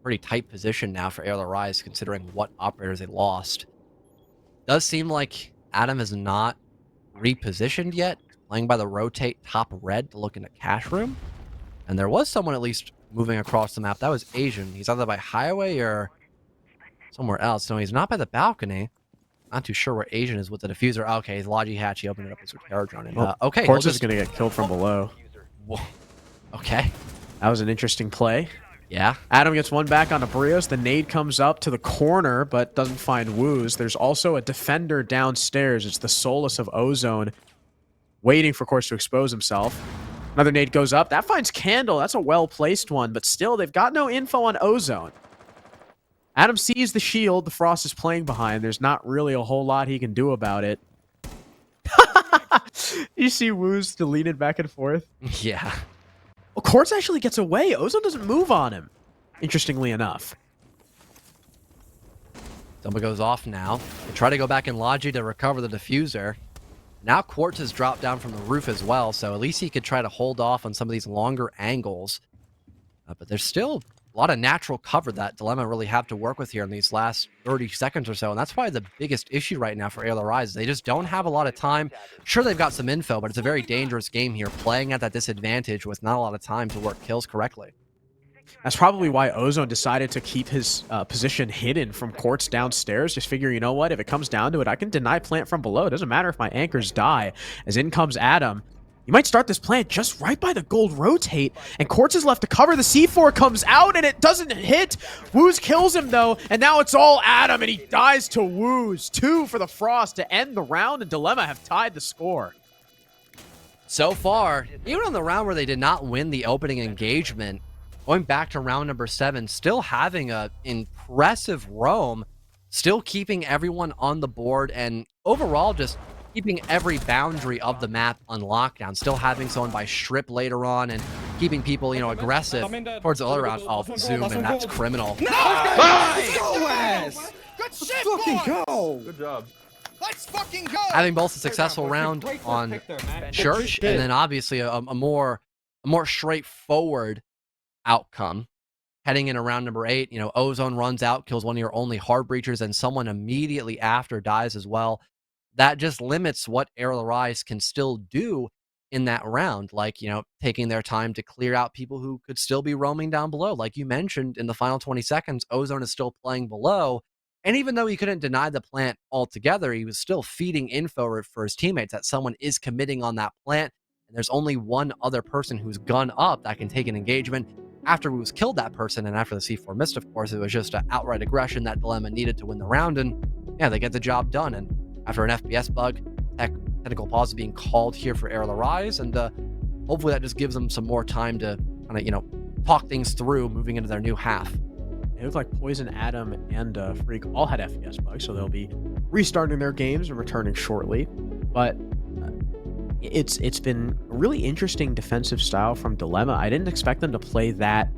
pretty tight position now for Arial Rise, considering what operators they lost. Does seem like Adam has not repositioned yet, playing by the rotate top red to look into cash room. And there was someone at least moving across the map. That was Asian. He's either by highway or somewhere else. No, he's not by the balcony. Not too sure where Asian is with the diffuser. Okay, he's Logi Hatch. He opened it up as a terror drone. And, okay. Quartz is going to get killed from below. Whoa. Okay. That was an interesting play. Yeah. Adam gets one back onto Brios. The nade comes up to the corner, but doesn't find Woos. There's also a defender downstairs. It's the Solus of Ozone. waiting for Quartz to expose himself. Another nade goes up. That finds Candle. That's a well-placed one, but still, they've got no info on Ozone. Adam sees the shield the Frost is playing behind. There's not really a whole lot he can do about it. You see Woo's deleted back and forth? Yeah. Well, Quartz actually gets away. Ozone doesn't move on him, interestingly enough. Dumba goes off now. They try to go back in Logi to recover the diffuser. Now Quartz has dropped down from the roof as well, so at least he could try to hold off on some of these longer angles. But there's still a lot of natural cover that Dilemma really have to work with here in these last 30 seconds or so, and that's probably the biggest issue right now for Arial Rise. They just don't have a lot of time. Sure, they've got some info, but it's a very dangerous game here, playing at that disadvantage with not a lot of time to work kills correctly. That's probably why Ozone decided to keep his position hidden from Quartz downstairs. Just figure, you know what? If it comes down to it, I can deny plant from below. It doesn't matter if my anchors die. As in comes Adam. You might start this plant just right by the gold rotate, and Quartz is left to cover. The C4 comes out, and it doesn't hit. Wooz kills him, though, and now it's all Adam, and he dies to Wooz. 2 for the Frost to end the round, and Dilemma have tied the score. So far, even on the round where they did not win the opening engagement, going back to round number 7, still having an impressive roam, still keeping everyone on the board, and overall just keeping every boundary of the map on lockdown, still having someone by strip later on, and keeping people, you know, aggressive towards the other round. Oh, zoom, and that's criminal. Nice! Go, Wes! Good shit, go! Good job. Let's fucking go! Having both a successful round on Church, and then obviously a more straightforward outcome. Heading in around number 8, you know, Ozone runs out, kills one of your only hard breachers, and someone immediately after dies as well. That just limits what Arial Rise can still do in that round, like, you know, taking their time to clear out people who could still be roaming down below. Like you mentioned, in the final 20 seconds, Ozone is still playing below, and even though he couldn't deny the plant altogether, he was still feeding info for his teammates that someone is committing on that plant, and there's only one other person who's gun up that can take an engagement. After we was killed that person, and after the C4 missed, of course, it was just an outright aggression that Dilemma needed to win the round, and yeah, they get the job done. And after an FPS bug, technical pause being called here for Arial Rise, and hopefully that just gives them some more time to kind of, you know, talk things through moving into their new half. It looked like Poison, Adam, and Freak all had FPS bugs, so they'll be restarting their games and returning shortly. But it's been a really interesting defensive style from Dilemma. I didn't expect them to play that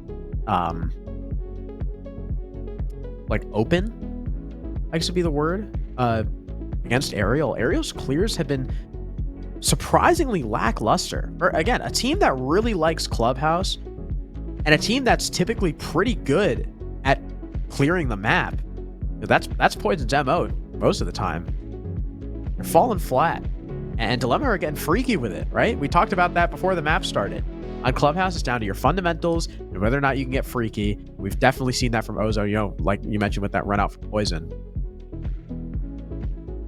like open, I guess would be the word, against Arial. Arial's clears have been surprisingly lackluster. Or again, a team that really likes Clubhouse, and a team that's typically pretty good at clearing the map. That's Poison's MO most of the time. They're falling flat. And Dilemma are getting freaky with it, right? We talked about that before the map started. On Clubhouse, it's down to your fundamentals and whether or not you can get freaky. We've definitely seen that from Ozo, you know, like you mentioned with that run out for Poison.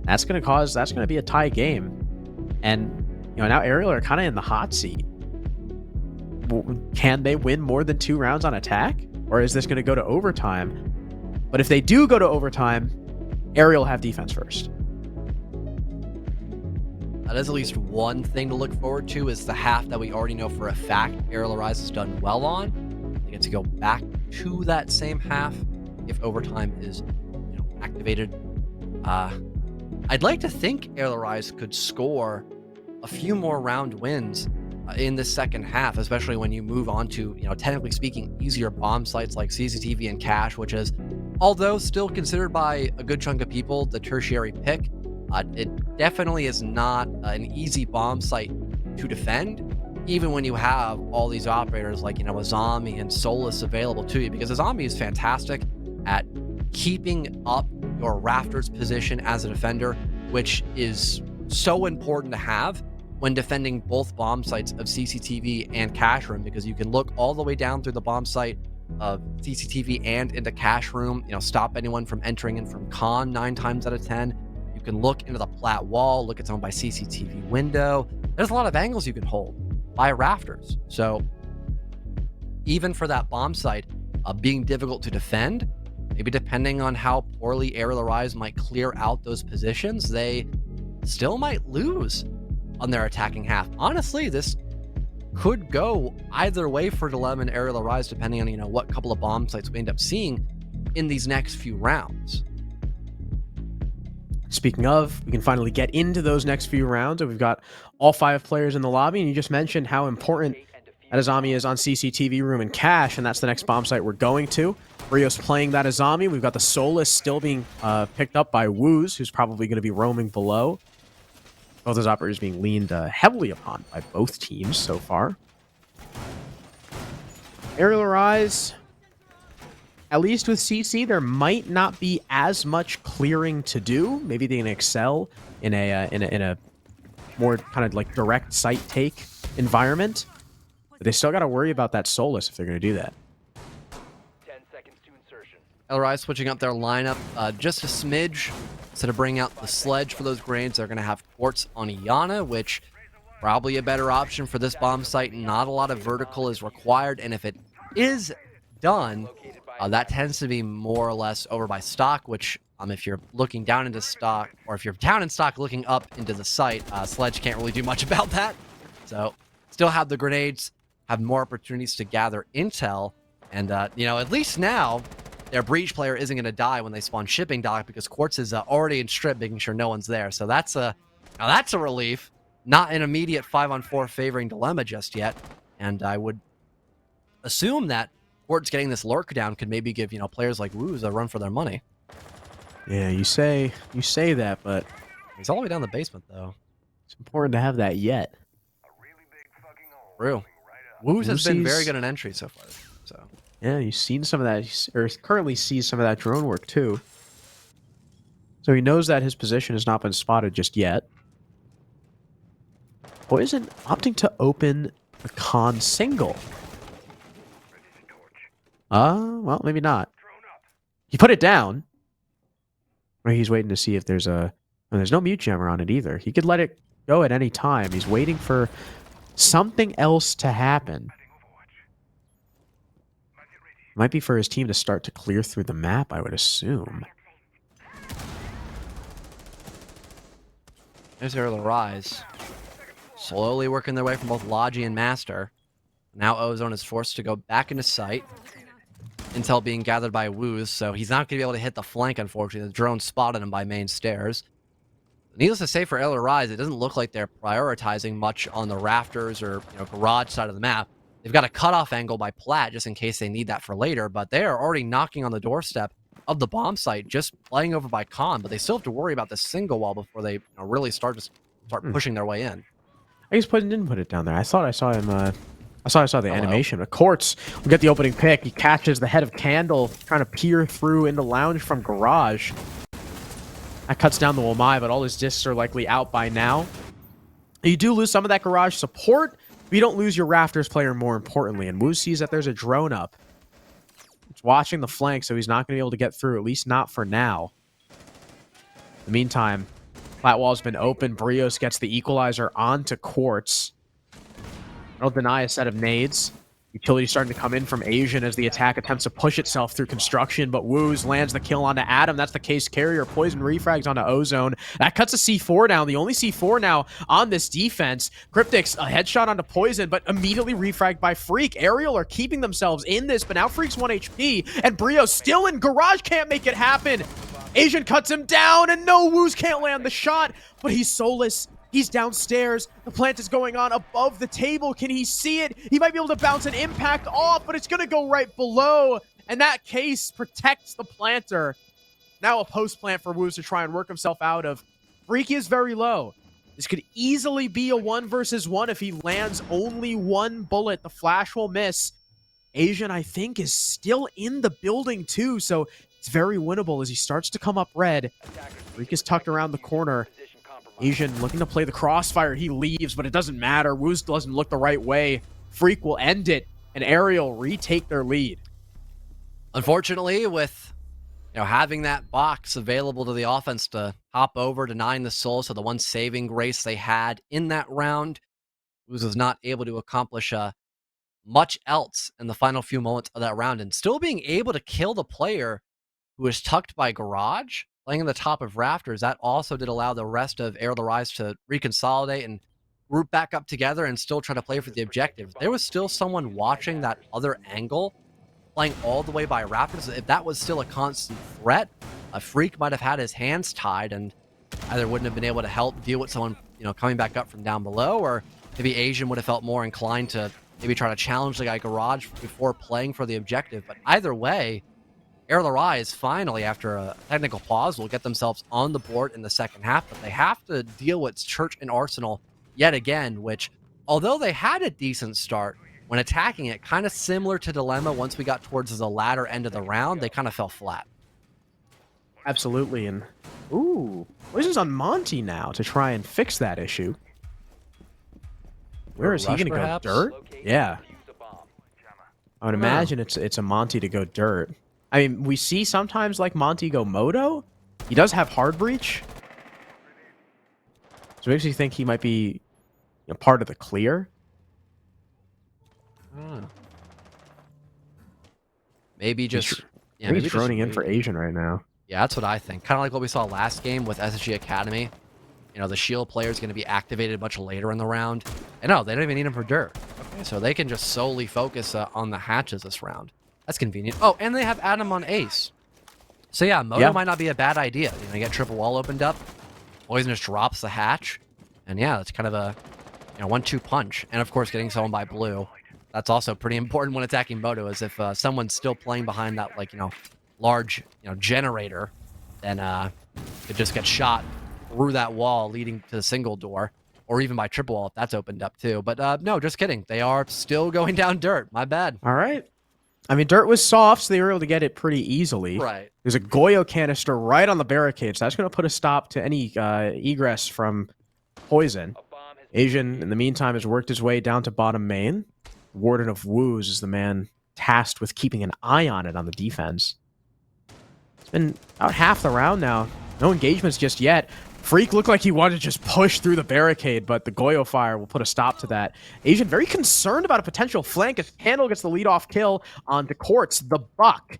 That's going to be a tie game. And, you know, now Arial are kind of in the hot seat. Can they win more than 2 rounds on attack? Or is this going to go to overtime? But if they do go to overtime, Arial have defense first. That is at least one thing to look forward to, is the half that we already know for a fact Arial Rise has done well on. They get to go back to that same half if overtime is, you know, activated. I'd like to think Arial Rise could score a few more round wins in the second half, especially when you move on to, you know, technically speaking, easier bomb sites like CCTV and Cache, which is, although still considered by a good chunk of people the tertiary pick, it definitely is not an easy bomb site to defend, even when you have all these operators like, you know, Azami and Solus available to you, because Azami is fantastic at keeping up your rafters position as a defender, which is so important to have when defending both bomb sites of CCTV and Cache Room, because you can look all the way down through the bomb site of CCTV and into Cache Room, you know, stop anyone from entering in from Con 9 times out of 10. You can look into the plat wall, look at someone by CCTV window. There's a lot of angles you can hold by rafters. So even for that bomb site being difficult to defend, maybe depending on how poorly Arial Rise might clear out those positions, they still might lose on their attacking half. Honestly, this could go either way for Dilemma and Arial Arise, depending on, what couple of bomb sites we end up seeing in these next few rounds. Speaking of, we can finally get into those next few rounds, and we've got all 5 players in the lobby, and you just mentioned how important that Azami is on CCTV room and cash, and that's the next bomb site we're going to. Brio's playing that Azami. We've got the Solus still being picked up by Woos, who's probably going to be roaming below. Both those operators being leaned heavily upon by both teams so far. Arial Arise, at least with CC, there might not be as much clearing to do. Maybe they can excel in a more kind of like direct site take environment. But they still got to worry about that Solus if they're going to do that. 10 seconds to insertion. LRI switching up their lineup just a smidge. Instead of bringing out the sledge for those grenades, they're going to have quartz on Iana, which probably a better option for this bomb site. Not a lot of vertical is required, and if it is done, that tends to be more or less over by stock, which if you're looking down into stock, or if you're down in stock looking up into the site, sledge can't really do much about that. So still have the grenades, have more opportunities to gather intel, and at least now their breach player isn't going to die when they spawn shipping dock, because Quartz is already in strip, making sure no one's there. So that's a relief. Not an immediate 5-on-4 favoring Dilemma just yet, and I would assume that Quartz getting this lurk down could maybe give players like Woos a run for their money. Yeah, you say that, but He's all the way down the basement though. it's important to have that yet. True. Woos has been very sees- good in entry so far. So Yeah, you've seen some of that, or currently sees some of that drone work too. So he knows that his position has not been spotted just yet. Poison opting to open the con single. Well, maybe not. He put it down. Or he's waiting to see if there's there's no mute jammer on it either. He could let it go at any time. He's waiting for something else to happen. Might be for his team to start to clear through the map, I would assume. there's Arial Rise. Slowly working their way from both Logi and Master. Now Ozone is forced to go back into sight. Intel being gathered by Woos, so he's not going to be able to hit the flank, unfortunately. The drone spotted him by main stairs. Needless to say, for Arial Rise, it doesn't look like they're prioritizing much on the rafters or garage side of the map. They've got a cutoff angle by Plat just in case they need that for later, but they are already knocking on the doorstep of the bomb site, just playing over by Con, but they still have to worry about the single wall before they really start pushing their way in. I guess Poison didn't put it down there. I thought I saw him. I saw the animation. But Quartz will get the opening pick. He catches the head of Candle, trying to peer through into Lounge from Garage. That cuts down the Womai, but all his discs are likely out by now. You do lose some of that Garage support, but you don't lose your Rafters player, more importantly. And Wu sees that there's a drone up. He's watching the flank, so he's not going to be able to get through, at least not for now. In the meantime, flat wall's been open. Brios gets the equalizer onto Quartz. I don't deny a set of nades. Utility starting to come in from Asian as the attack attempts to push itself through construction, but Woos lands the kill onto Adam. That's the case carrier. Poison refrags onto Ozone. That cuts a C4 down. The only C4 now on this defense. Cryptics, a headshot onto Poison, but immediately refragged by Freak. Arial are keeping themselves in this, but now Freak's 1 HP, and Brio still in Garage, can't make it happen. Asian cuts him down, and no, Woos can't land the shot, but he's soulless. He's downstairs. The plant is going on above the table. Can he see it? He might be able to bounce an impact off, but it's going to go right below. And that case protects the planter. Now a post plant for Woos to try and work himself out of. Freaky is very low. This could easily be a 1 versus 1 if he lands only one bullet. The flash will miss. Asian, I think, is still in the building too, so it's very winnable as he starts to come up red. Freak is tucked around the corner. Asian looking to play the crossfire. He leaves, but it doesn't matter. Woos doesn't look the right way. Freak will end it, and Arial retake their lead. Unfortunately, with having that box available to the offense to hop over, denying the soul, so the one saving grace they had in that round, Woos was not able to accomplish much else in the final few moments of that round, and still being able to kill the player who was tucked by Garage, playing on the top of Rafters. That also did allow the rest of Arial Rise to reconsolidate and group back up together and still try to play for the objective. There was still someone watching that other angle, playing all the way by Raptors. If that was still a constant threat, a Freak might have had his hands tied and either wouldn't have been able to help deal with someone, coming back up from down below, or maybe Asian would have felt more inclined to maybe try to challenge the guy Garage before playing for the objective. But either way, Arial Rise finally, after a technical pause, will get themselves on the board in the second half, but they have to deal with Church and Arsenal yet again, which, although they had a decent start, when attacking it, kind of similar to Dilemma, once we got towards the latter end of the round, they kind of fell flat. Absolutely, and ooh, Poison's on Monty now to try and fix that issue. Where is he going to go? Dirt? Yeah. I would imagine it's a Monty to go dirt. I mean, we see sometimes like Monty go Moto. He does have hard breach. So it makes you think he might be part of the clear. Maybe just maybe he's droning in for Asian right now. Yeah, that's what I think. Kind of like what we saw last game with SSG Academy. The shield player is going to be activated much later in the round. And no, they don't even need him for dirt. Okay, so they can just solely focus on the hatches this round. That's convenient. Oh, and they have Adam on Ace. So yeah, Moto might not be a bad idea. You get triple wall opened up. Poison just drops the hatch. And yeah, that's kind of a 1-2 punch. And of course, getting someone by blue. That's also pretty important when attacking Moto, is if someone's still playing behind that large generator, then it just gets shot through that wall leading to the single door, or even by triple wall if that's opened up too. But no, just kidding. They are still going down dirt. My bad. All right. I mean, dirt was soft, so they were able to get it pretty easily. Right. There's a Goyo canister right on the barricade, so that's going to put a stop to any egress from Poison. Asian, in the meantime, has worked his way down to bottom main. Warden of Woos is the man tasked with keeping an eye on it on the defense. It's been about half the round now. No engagements just yet. Freak looked like he wanted to just push through the barricade, but the Goyo fire will put a stop to that. Asian very concerned about a potential flank as Candle gets the lead-off kill onto Quartz, the Buck. I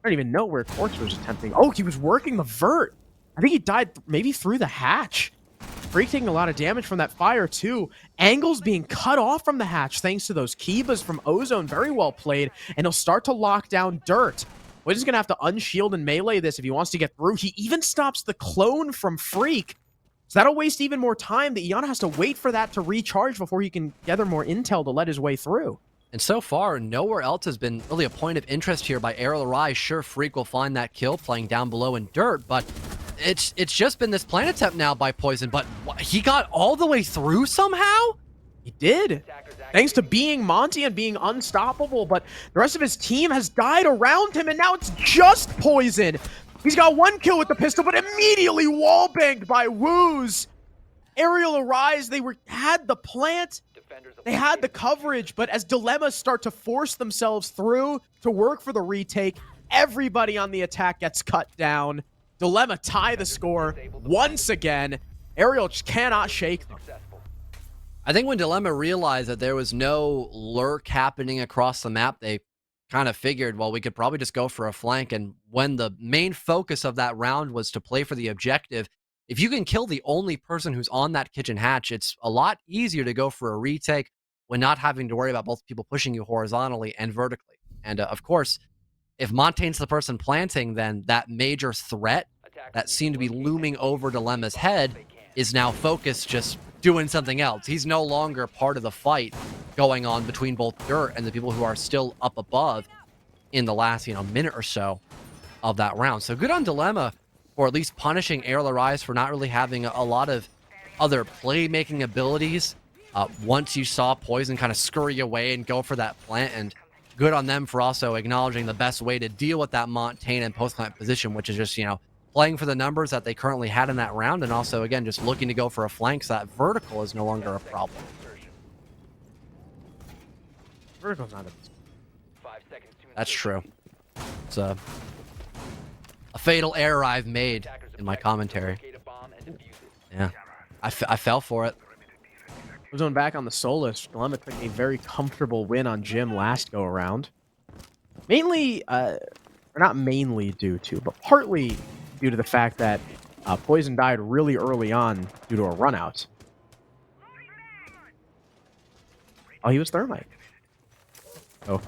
don't even know where Quartz was attempting. Oh, he was working the vert. I think he died maybe through the hatch. Freak taking a lot of damage from that fire, too. Angles being cut off from the hatch thanks to those Kibas from Ozone. Very well played, and he'll start to lock down Dirt. Poison's going to have to unshield and melee this if he wants to get through. He even stops the clone from Freak. So that'll waste even more time. The Iana has to wait for that to recharge before he can gather more intel to let his way through. And so far, nowhere else has been really a point of interest here by Arial Rise. Sure, Freak will find that kill playing down below in Dirt, but it's just been this plant attempt now by Poison. But he got all the way through somehow? He did. Thanks to being Monty and being unstoppable, but the rest of his team has died around him, and now it's just Poison. He's got one kill with the pistol, but immediately wall-banged by Woos. Arial Arise, they had the plant, they had the coverage, but as dilemmas start to force themselves through to work for the retake, everybody on the attack gets cut down. Dilemma tie the score once again. Arial just cannot shake them. I think when Dilemma realized that there was no lurk happening across the map, they kind of figured, well, we could probably just go for a flank. And when the main focus of that round was to play for the objective, if you can kill the only person who's on that kitchen hatch, it's a lot easier to go for a retake when not having to worry about both people pushing you horizontally and vertically. And of course, if Montaigne's the person planting, then that major threat that seemed to be looming over Dilemma's head is now focused just doing something else. He's no longer part of the fight going on between both Dirt and the people who are still up above in the last, minute or so of that round. So good on Dilemma for at least punishing Arial Rise for not really having a lot of other playmaking abilities. Once you saw Poison kind of scurry away and go for that plant, and good on them for also acknowledging the best way to deal with that Montaigne and post-plant position, which is just, playing for the numbers that they currently had in that round, and also, again, just looking to go for a flank so that vertical is no longer a problem. Vertical's not That's true. It's a fatal error I've made in my commentary. Yeah, I fell for it. Ozone back on the Solus. Dilemma took a very comfortable win on Jim last go-around. Mainly, or not mainly due to, but partly due to the fact that Poison died really early on due to a run-out. Oh, he was thermite. So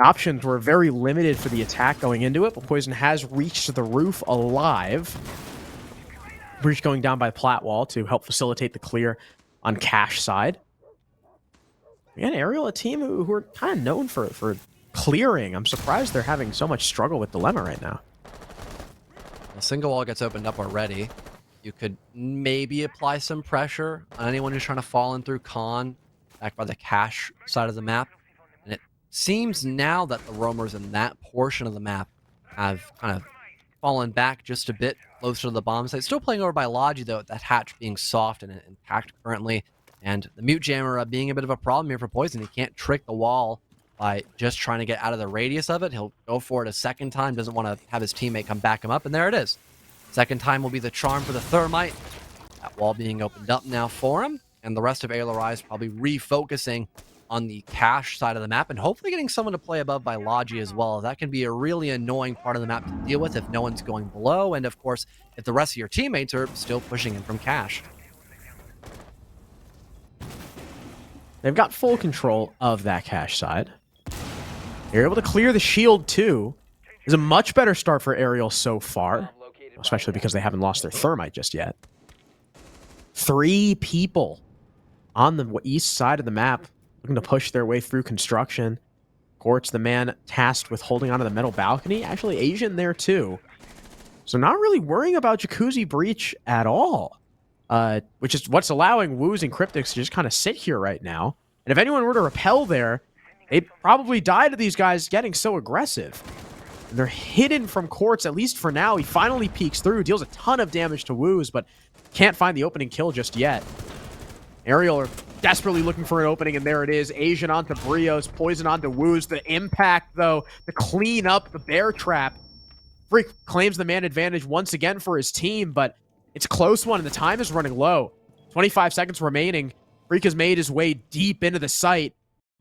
options were very limited for the attack going into it, but Poison has reached the roof alive. Breach going down by plat wall to help facilitate the clear on Cash side. Again, Arial, a team who are kind of known for clearing. I'm surprised they're having so much struggle with Dilemma right now. The single wall gets opened up already. You could maybe apply some pressure on anyone who's trying to fall in through Con, back by the Cash side of the map. And it seems now that the roamers in that portion of the map have kind of fallen back just a bit closer to the bomb site. Still playing over by Logi, though, with that hatch being soft and intact currently. And the mute jammer being a bit of a problem here for Poison. He can't trick the wall by just trying to get out of the radius of it. He'll go for it a second time, doesn't want to have his teammate come back him up, and there it is. Second time will be the charm for the thermite. That wall being opened up now for him, and the rest of Arial Rise probably refocusing on the Cash side of the map, and hopefully getting someone to play above by Logi as well. That can be a really annoying part of the map to deal with if no one's going below, and of course, if the rest of your teammates are still pushing in from Cash. They've got full control of that Cash side. They're able to clear the shield too. It's a much better start for Arial so far, especially because they haven't lost their thermite just yet. 3 people on the east side of the map looking to push their way through construction. Quartz, the man tasked with holding onto the metal balcony, actually Asian there too. So not really worrying about Jacuzzi Breach at all. Which is what's allowing Woos and Cryptics to just kind of sit here right now. And if anyone were to repel there, they'd probably die to these guys getting so aggressive. And they're hidden from Quartz, at least for now. He finally peeks through, deals a ton of damage to Woos, but can't find the opening kill just yet. Arial are desperately looking for an opening, and there it is. Asian onto Brios, Poison onto Woos. The impact, though, to clean up the bear trap. Freak claims the man advantage once again for his team, but it's a close one, and the time is running low. 25 seconds remaining. Freak has made his way deep into the site.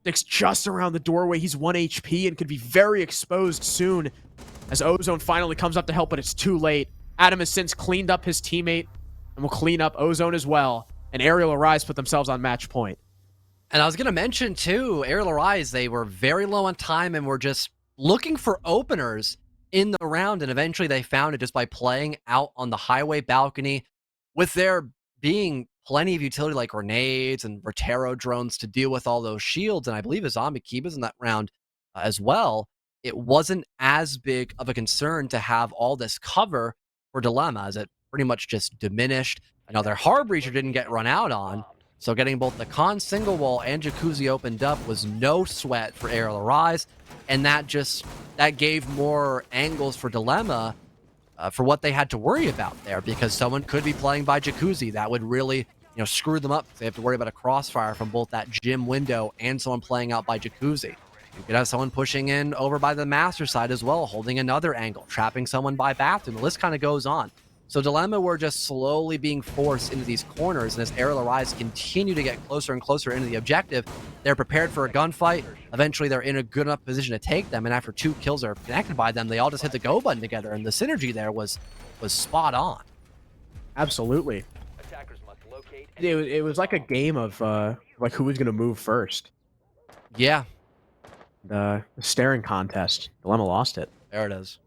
Dick's just around the doorway. He's 1 HP and could be very exposed soon as Ozone finally comes up to help, but it's too late. Adam has since cleaned up his teammate and will clean up Ozone as well. And Arial Arise put themselves on match point. And I was going to mention, too, Arial Arise, they were very low on time and were just looking for openers in the round, and eventually they found it just by playing out on the highway balcony, with there being plenty of utility like grenades and Rotero drones to deal with all those shields, and I believe a zombie Kiba's in that round as well. It wasn't as big of a concern to have all this cover for Dilemma, as it pretty much just diminished. I know their hard breacher didn't get run out on, so getting both the Con single wall and Jacuzzi opened up was no sweat for Arial Arise, and that gave more angles for Dilemma for what they had to worry about there, because someone could be playing by Jacuzzi. That would really, screw them up. They have to worry about a crossfire from both that gym window and someone playing out by Jacuzzi. You could have someone pushing in over by the master side as well, holding another angle, trapping someone by bathroom. The list kind of goes on. So Dilemma were just slowly being forced into these corners, and as Arial Arise continue to get closer and closer into the objective, they're prepared for a gunfight. Eventually, they're in a good enough position to take them, and after 2 kills are connected by them, they all just hit the go button together, and the synergy there was spot on. Absolutely. Attackers must locate It was like a game of like who was going to move first. Yeah, The staring contest. Dilemma lost it. there it is.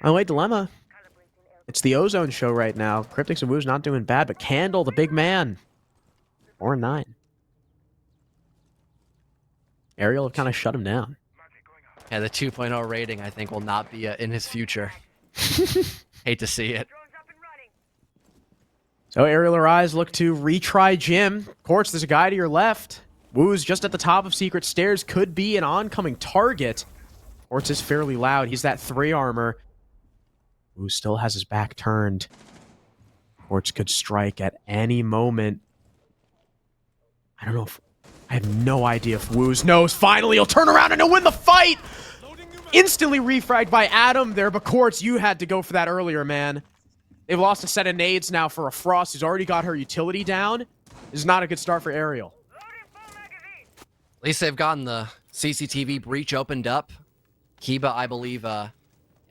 Oh wait, Dilemma. It's the Ozone show right now. Cryptics and Woo's not doing bad, but Candle, the big man, 4-9. Arial have kind of shut him down. Yeah, the 2.0 rating, I think, will not be in his future. Hate to see it. So Arial Arise look to retry Jim. Of course, there's a guy to your left. Woo's just at the top of Secret Stairs, could be an oncoming target. Quartz is fairly loud. He's that 3 armor. Woo still has his back turned. Quartz could strike at any moment. I don't know if... I have no idea if Woos knows. Finally, he'll turn around and he'll win the fight! Instantly refragged by Adam there, but Quartz, you had to go for that earlier, man. They've lost a set of nades now for a Frost who's already got her utility down. This is not a good start for Arial. At least they've gotten the CCTV breach opened up. Kiba, I believe,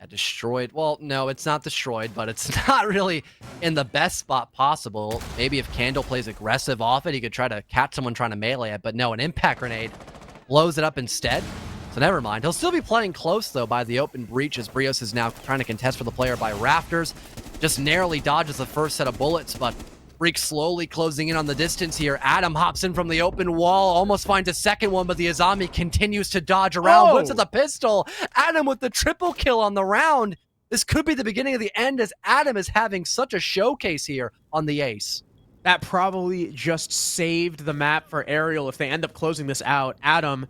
Yeah, destroyed. Well, no, it's not destroyed, but it's not really in the best spot possible. Maybe if Candle plays aggressive off it, he could try to catch someone trying to melee it, but no, an impact grenade blows it up instead. So never mind. He'll still be playing close, though, by the open breach, as Brios is now trying to contest for the player by Rafters. Just narrowly dodges the first set of bullets, but Freak slowly closing in on the distance here. Adam hops in from the open wall, almost finds a second one, but the Azami continues to dodge around. Whips at the pistol. Adam with the triple kill on the round. This could be the beginning of the end, as Adam is having such a showcase here on the ace. That probably just saved the map for Arial if they end up closing this out. Adam,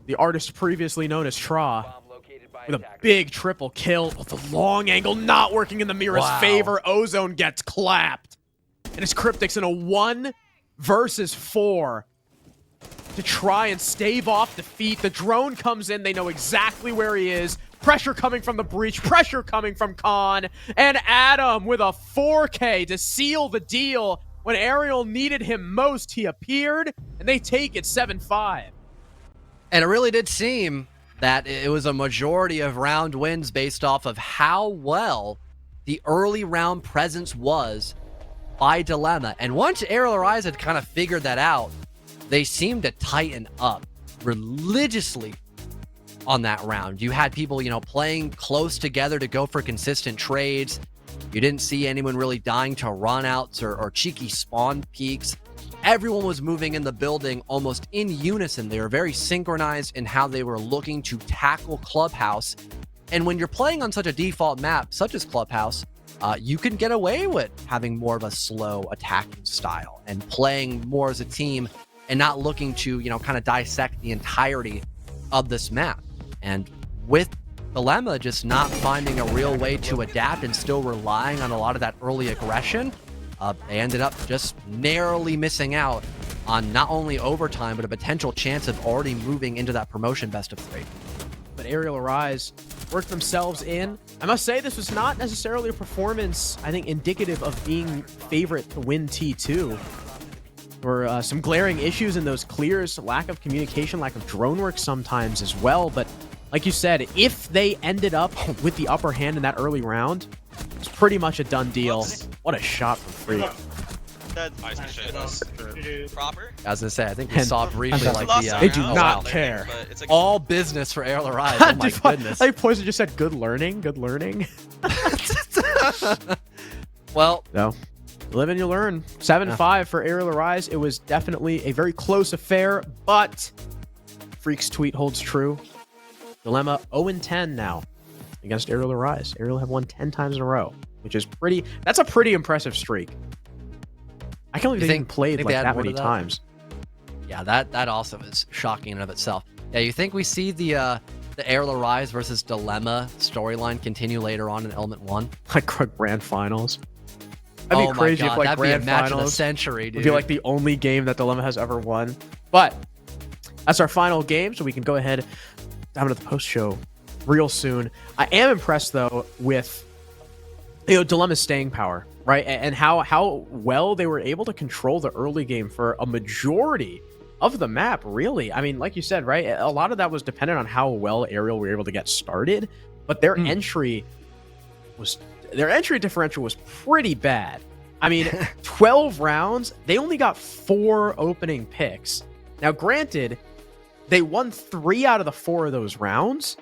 the artist previously known as Tra, Bomb located by with a attackers. big triple kill. Oh, the long angle not working in the Mira's favor. Ozone gets clapped. And his Cryptic's in a 1 versus 4 to try and stave off defeat. The drone comes in. They know exactly where he is. Pressure coming from the breach. Pressure coming from Khan. And Adam with a 4K to seal the deal. When Arial needed him most, he appeared. And they take it 7-5. And it really did seem that it was a majority of round wins based off of how well the early round presence was by Dilemma. And once Arial Rise had kind of figured that out, they seemed to tighten up religiously on that round. You had people, playing close together to go for consistent trades. You didn't see anyone really dying to run-outs or cheeky spawn peaks. Everyone was moving in the building almost in unison. They were very synchronized in how they were looking to tackle Clubhouse. And when you're playing on such a default map, such as Clubhouse, you can get away with having more of a slow attacking style and playing more as a team and not looking to, kind of dissect the entirety of this map. And with Dilemma just not finding a real way to adapt and still relying on a lot of that early aggression, they ended up just narrowly missing out on not only overtime, but a potential chance of already moving into that promotion best of 3. But Arial Arise worked themselves in. I must say, this was not necessarily a performance, I think, indicative of being favorite to win T2. There were some glaring issues in those clears, lack of communication, lack of drone work sometimes as well. But like you said, if they ended up with the upper hand in that early round, it's pretty much a done deal. What a shot from Freak. Proper. As I say, I think we saw briefly like the... They do oh, not wow. care. It's like, All business for Arial Rise. Oh my goodness. I Poison just said good learning, good learning. Well, no. You live and you learn. 7-5 for Arial Arise. It was definitely a very close affair, but Freak's tweet holds true. Dilemma 0-10 now against Arial Arise. Arial have won 10 times in a row, which is pretty... That's a pretty impressive streak. I can't believe they even played like that many times. Yeah, that also is shocking in and of itself. Yeah, you think we see the Arial Arise versus Dilemma storyline continue later on in Element 1? Like grand finals. That'd be crazy if like that'd grand be a match finals of the century, dude. would be like the only game that Dilemma has ever won. But that's our final game, so we can go ahead down to the post show real soon. I am impressed though with Dilemma's staying power, right? And how well they were able to control the early game for a majority of the map, really. I mean, like you said, right? A lot of that was dependent on how well Arial were able to get started, but their entry differential was pretty bad. I mean, 12 rounds, they only got 4 opening picks. Now, granted, they won 3 out of the 4 of those rounds,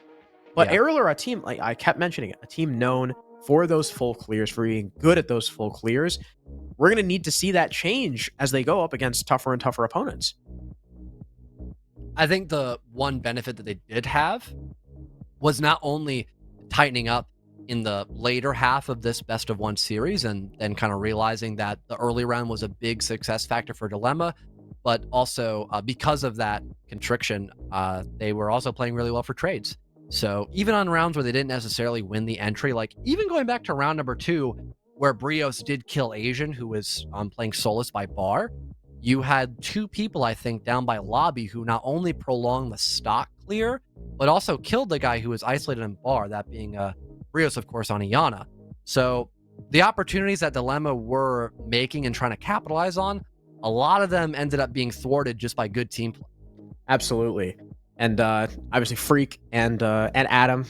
but Arial are a team, like I kept mentioning it, a team known for those full clears, for being good at those full clears. We're going to need to see that change as they go up against tougher and tougher opponents. I think the one benefit that they did have was not only tightening up in the later half of this best of 1 series and then kind of realizing that the early round was a big success factor for Dilemma, but also because of that constriction, they were also playing really well for trades. So even on rounds where they didn't necessarily win the entry, like even going back to round number 2, where Brios did kill Asian, who was playing Solus by Bar, you had 2 people, I think, down by Lobby who not only prolonged the stock clear, but also killed the guy who was isolated in Bar, that being Brios, of course, on Iana. So the opportunities that Dilemma were making and trying to capitalize on, a lot of them ended up being thwarted just by good team play. Absolutely. And obviously Freak and Adam,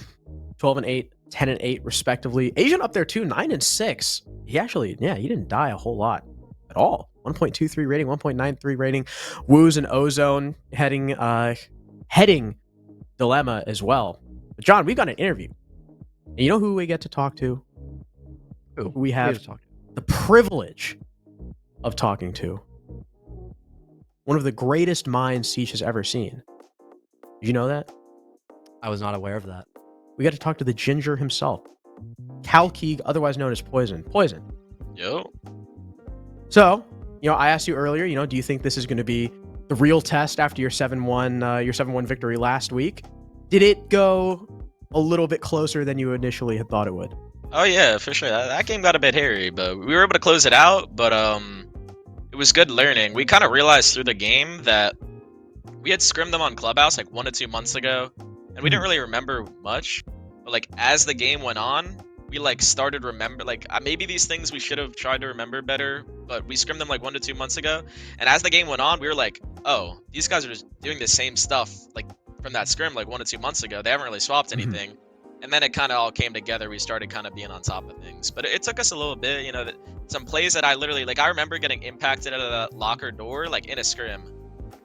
12-8, 10 and 8 respectively. Asian up there too, 9 and 6. He actually, yeah, he didn't die a whole lot at all. 1.23 rating, 1.93 rating. Woos and Ozone heading Dilemma as well. But John, we've got an interview. And you know who we get to talk to? Who We have to talk to? the privilege of talking to one of the greatest minds Siege has ever seen. Did you know that? I was not aware of that. We got to talk to the Ginger himself, Cal Keeg, otherwise known as Poison. Poison. Yo. So, I asked you earlier, do you think this is going to be the real test after your 7-1 victory last week? Did it go a little bit closer than you initially had thought it would? Oh yeah, for sure. That game got a bit hairy, but we were able to close it out. But it was good learning. We kind of realized through the game that we had scrimmed them on Clubhouse like 1 to 2 months ago, and we didn't really remember much. But like as the game went on, we like started remember like maybe these things we should have tried to remember better. But we scrimmed them like 1 to 2 months ago, and as the game went on, we were like, oh, these guys are just doing the same stuff like from that scrim like 1 to 2 months ago. They haven't really swapped anything. And then it kind of all came together. We started kind of being on top of things. But it took us a little bit, some plays that I literally, like, I remember getting impacted out of the locker door, like, in a scrim.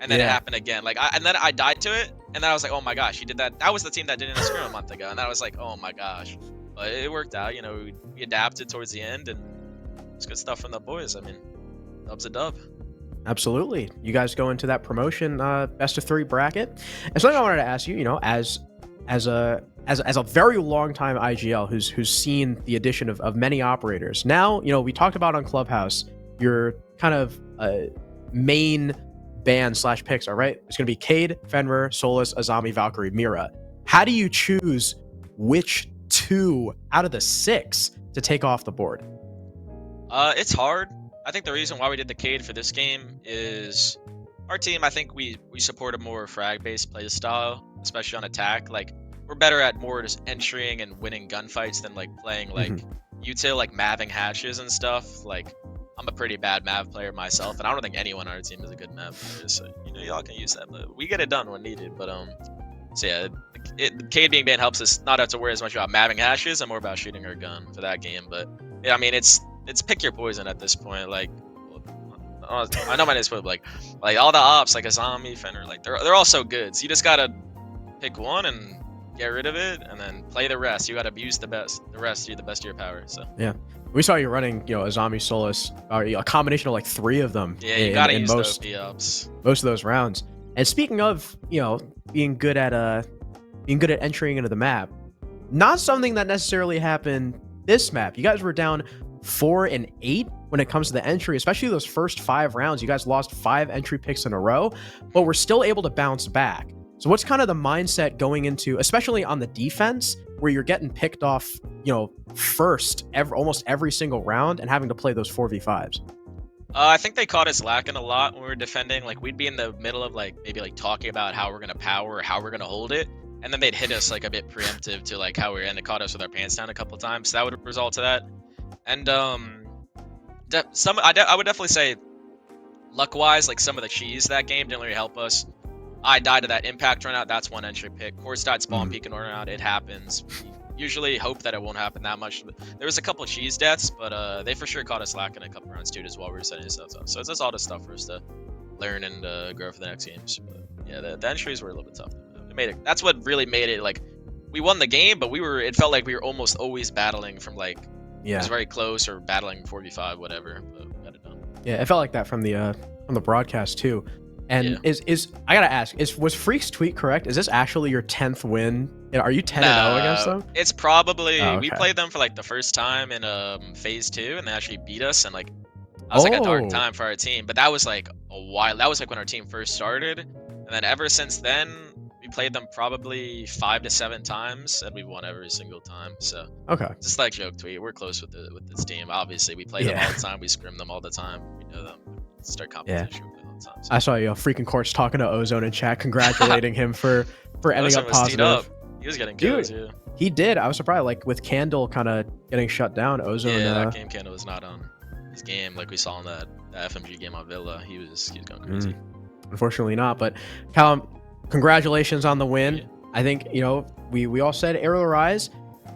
And then it happened again. And then I died to it. And then I was like, oh my gosh, he did that. That was the team that did it in a scrim a month ago. And then I was like, oh my gosh. But it worked out. We adapted towards the end. And it's good stuff from the boys. I mean, dub's a dub. Absolutely. You guys go into that promotion best of 3 bracket. And something I wanted to ask you, as a very long time IGL who's seen the addition of many operators. Now, we talked about on Clubhouse, your kind of main band / picks are right. It's going to be Cade, Fenrir, Solus, Azami, Valkyrie, Mira. How do you choose which 2 out of the 6 to take off the board? It's hard. I think the reason why we did the Cade for this game is our team, I think we support a more frag-based play style, especially on attack. Like, we're better at more just entering and winning gunfights than like playing like util, like maving hatches and stuff. Like, I'm a pretty bad mav player myself, and I don't think anyone on our team is a good mav player. So y'all can use that, but we get it done when needed. But so yeah, Cade being banned helps us not have to worry as much about maving hashes and more about shooting our gun for that game. But yeah, I mean it's pick your poison at this point. Like, I know my name's but like all the ops like Azami, Fenrir, like they're all so good. So you just gotta pick one and get rid of it, and then play the rest. You gotta use the rest to the best of your power. So yeah, we saw you running, Azami, Solus, a combination of like 3 of them. Yeah, you gotta use those ups. Most of those rounds. And speaking of, being good at entering into the map, not something that necessarily happened this map. You guys were down 4 and 8 when it comes to the entry, especially those first 5 rounds. You guys lost 5 entry picks in a row, but were still able to bounce back. So what's kind of the mindset going into, especially on the defense, where you're getting picked off, first almost every single round and having to play those 4v5s? I think they caught us lacking a lot when we were defending. Like, we'd be in the middle of like maybe like talking about how we're gonna power or how we're gonna hold it, and then they'd hit us like a bit preemptive to like how we're, and it caught us with our pants down a couple of times. So that would result to that. And I would definitely say, luck-wise, like some of the cheese that game didn't really help us. I died to that impact run out. That's 1 entry pick. Course died spawn peek and run out. It happens. We usually hope that it won't happen that much. There was a couple of cheese deaths, but they for sure caught us lacking a couple rounds too, as well. We were setting ourselves up. So it's just all this stuff for us to learn and grow for the next games. But yeah, the entries were a little bit tough. It made it. That's what really made it. Like, we won the game, but it felt like we were almost always battling from like, it was very close, or battling 4v5, whatever. But we got it done. Yeah, it felt like that from the broadcast too. And I gotta ask, was Freak's tweet correct? Is this actually your 10th win? Are you 10-0 against them? It's probably we played them for like the first time in phase 2, and they actually beat us, and like that was like a dark time for our team. But that was like a while. That was like when our team first started, and then ever since then we played them probably 5 to 7 times, and we've won every single time. So just like joke tweet, we're close with this team. Obviously, we play them all the time. We scrim them all the time. We know them. Start competition with them all the time. So. I saw you freaking course talking to Ozone in chat, congratulating him for ending up positive. Up. He was getting kills, yeah. He did. I was surprised, like with Candle kind of getting shut down. Ozone. Yeah, that game Candle was not on his game like we saw in that FMG game on Villa. He was going crazy. Unfortunately not, but Callum, congratulations on the win. Yeah. I think we all said Arial Rise.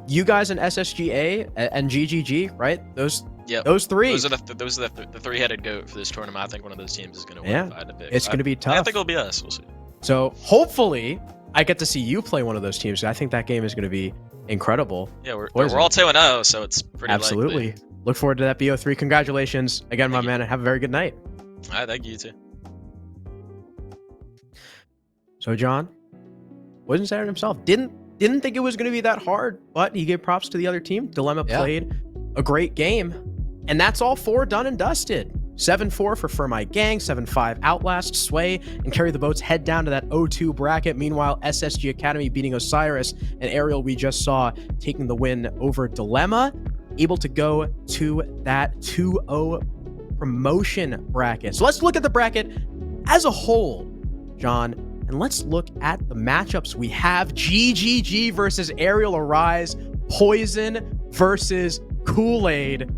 you guys in SSGA and GGG, right? Those Yep. those three. Those are the three-headed goat for this tournament. I think one of those teams is going to win. Yeah. If I had to pick. It's going to be tough. I think it'll be us. We'll see. So hopefully I get to see you play one of those teams. I think that game is going to be incredible. Yeah, we're Poison. all 2-0, so it's pretty Absolutely. likely. Look forward to that BO3. Congratulations again, my Thank you. man, and have a very good night. All right, thank you too. So John wasn't Saturday himself. Didn't think it was going to be that hard, but he gave props to the other team. Dilemma played a great game, and that's all four done and dusted. 7-4 for My Gang, 7-5 Outlast, Sway, and Carry the Boats head down to that 0-2 bracket. Meanwhile, SSG Academy beating Osiris, and Arial we just saw taking the win over Dilemma, able to go to that 2-0 promotion bracket. So let's look at the bracket as a whole, John, and let's look at the matchups we have. GGG versus Arial Arise, Poison versus Kool-Aid.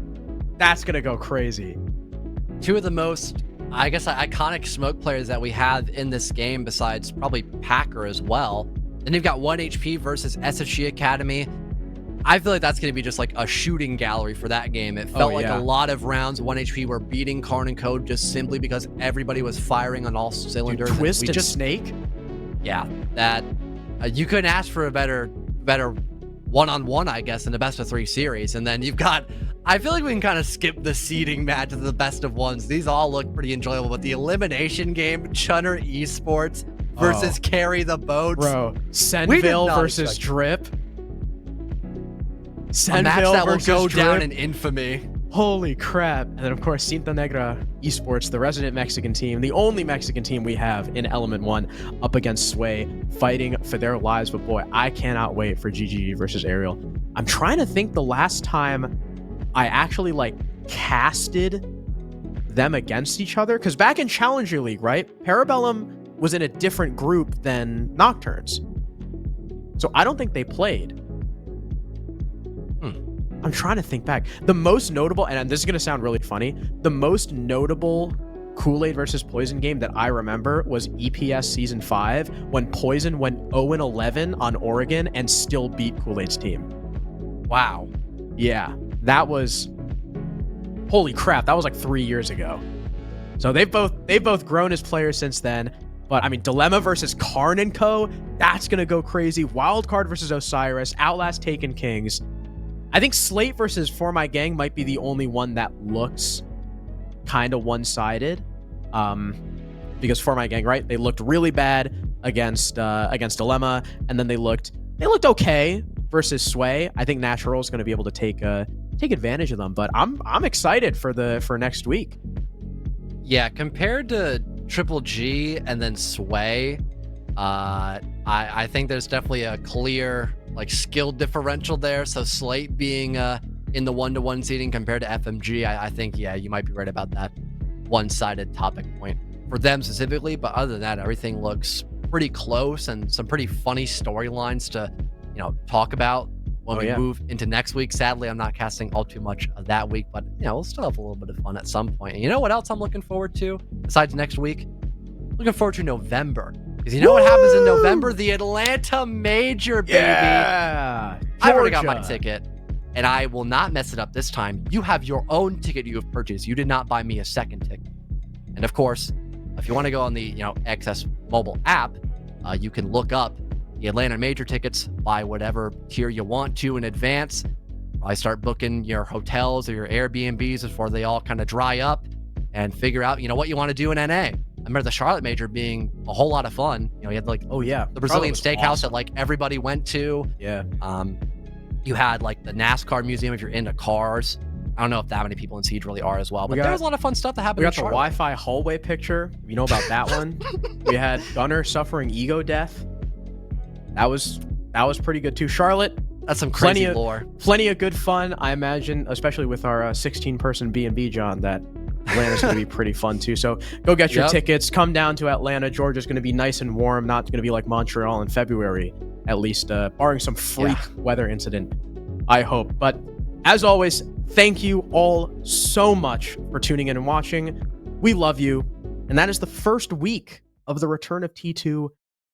That's gonna go crazy. Two of the most, I guess, iconic smoke players that we have in this game, besides probably Packer as well. Then you've got 1HP versus SSG Academy. I feel like that's going to be just like a shooting gallery for that game. It felt like a lot of rounds 1HP were beating Karn and Code just simply because everybody was firing on all cylinders. Dude, Twist and Snake? Yeah, that you couldn't ask for a better one-on-one, I guess, in the best of 3 series. And then you've got, I feel like we can kind of skip the seeding match of the best of ones. These all look pretty enjoyable, but the elimination game, Chunner Esports versus Carry the Boats. Bro, Senville versus Drip. A match that will go down in infamy. Holy crap. And then, of course, Cinta Negra Esports, the resident Mexican team, the only Mexican team we have in Element 1, up against Sway, fighting for their lives. But boy, I cannot wait for GGG versus Arial. I'm trying to think the last time I actually, casted them against each other. Because back in Challenger League, right? Parabellum was in a different group than Nocturnes. So I don't think they played. I'm trying to think back. The most notable, and this is going to sound really funny, the most notable Kool-Aid versus Poison game that I remember was EPS Season 5, when Poison went 0-11 on Oregon and still beat Kool-Aid's team. Wow. Yeah, that was... Holy crap, that was like 3 years ago. So they've both grown as players since then. But, I mean, Dilemma versus Karn and Co., that's going to go crazy. Wildcard versus Osiris, Outlast Taken Kings. I think Slate versus For My Gang might be the only one that looks kind of one-sided. Because For My Gang, right? They looked really bad against Dilemma, and then they looked okay versus Sway. I think Natural is going to be able to take advantage of them, but I'm excited for next week. Yeah, compared to Triple G and then Sway, I think there's definitely a clear skill differential there. So Slate being in the 1-to-1 seating compared to FMG, I think, yeah, you might be right about that one-sided topic point for them specifically. But other than that, everything looks pretty close and some pretty funny storylines to talk about when we move into next week. Sadly, I'm not casting all too much of that week, but we'll still have a little bit of fun at some point. And you know what else I'm looking forward to besides next week? Looking forward to November. Because you know what happens in November? The Atlanta Major, baby. Yeah. I already got my ticket, and I will not mess it up this time. You have your own ticket you have purchased. You did not buy me a second ticket. And of course, if you want to go on the XS mobile app, you can look up the Atlanta Major tickets, buy whatever tier you want to in advance. Probably start booking your hotels or your Airbnbs before they all kind of dry up, and figure out what you want to do in NA. I remember the Charlotte Major being a whole lot of fun. You had the Brazilian steakhouse that everybody went to. Yeah. You had the NASCAR museum if you're into cars. I don't know if that many people in Siege really are as well, but there was a lot of fun stuff that happened. We got the Wi-Fi hallway picture. You know about that one? We had Gunner suffering ego death. That was pretty good too. Charlotte. That's some crazy lore. Plenty of good fun, I imagine, especially with our 16-person B&B, John, that Atlanta's going to be pretty fun too. So go get your tickets. Come down to Atlanta. Georgia's going to be nice and warm. Not going to be like Montreal in February, at least, barring some freak weather incident, I hope. But as always, thank you all so much for tuning in and watching. We love you. And that is the first week of the return of T2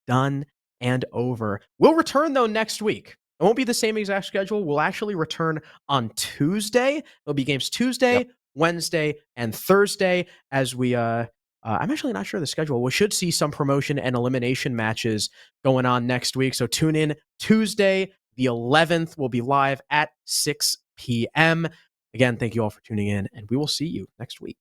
done and over. We'll return, though, next week. It won't be the same exact schedule. We'll actually return on Tuesday. There'll be games Tuesday, Wednesday, and Thursday as we I'm actually not sure of the schedule. We should see some promotion and elimination matches going on next week. So tune in Tuesday, the 11th. We'll be live at 6 p.m. Again, thank you all for tuning in, and we will see you next week.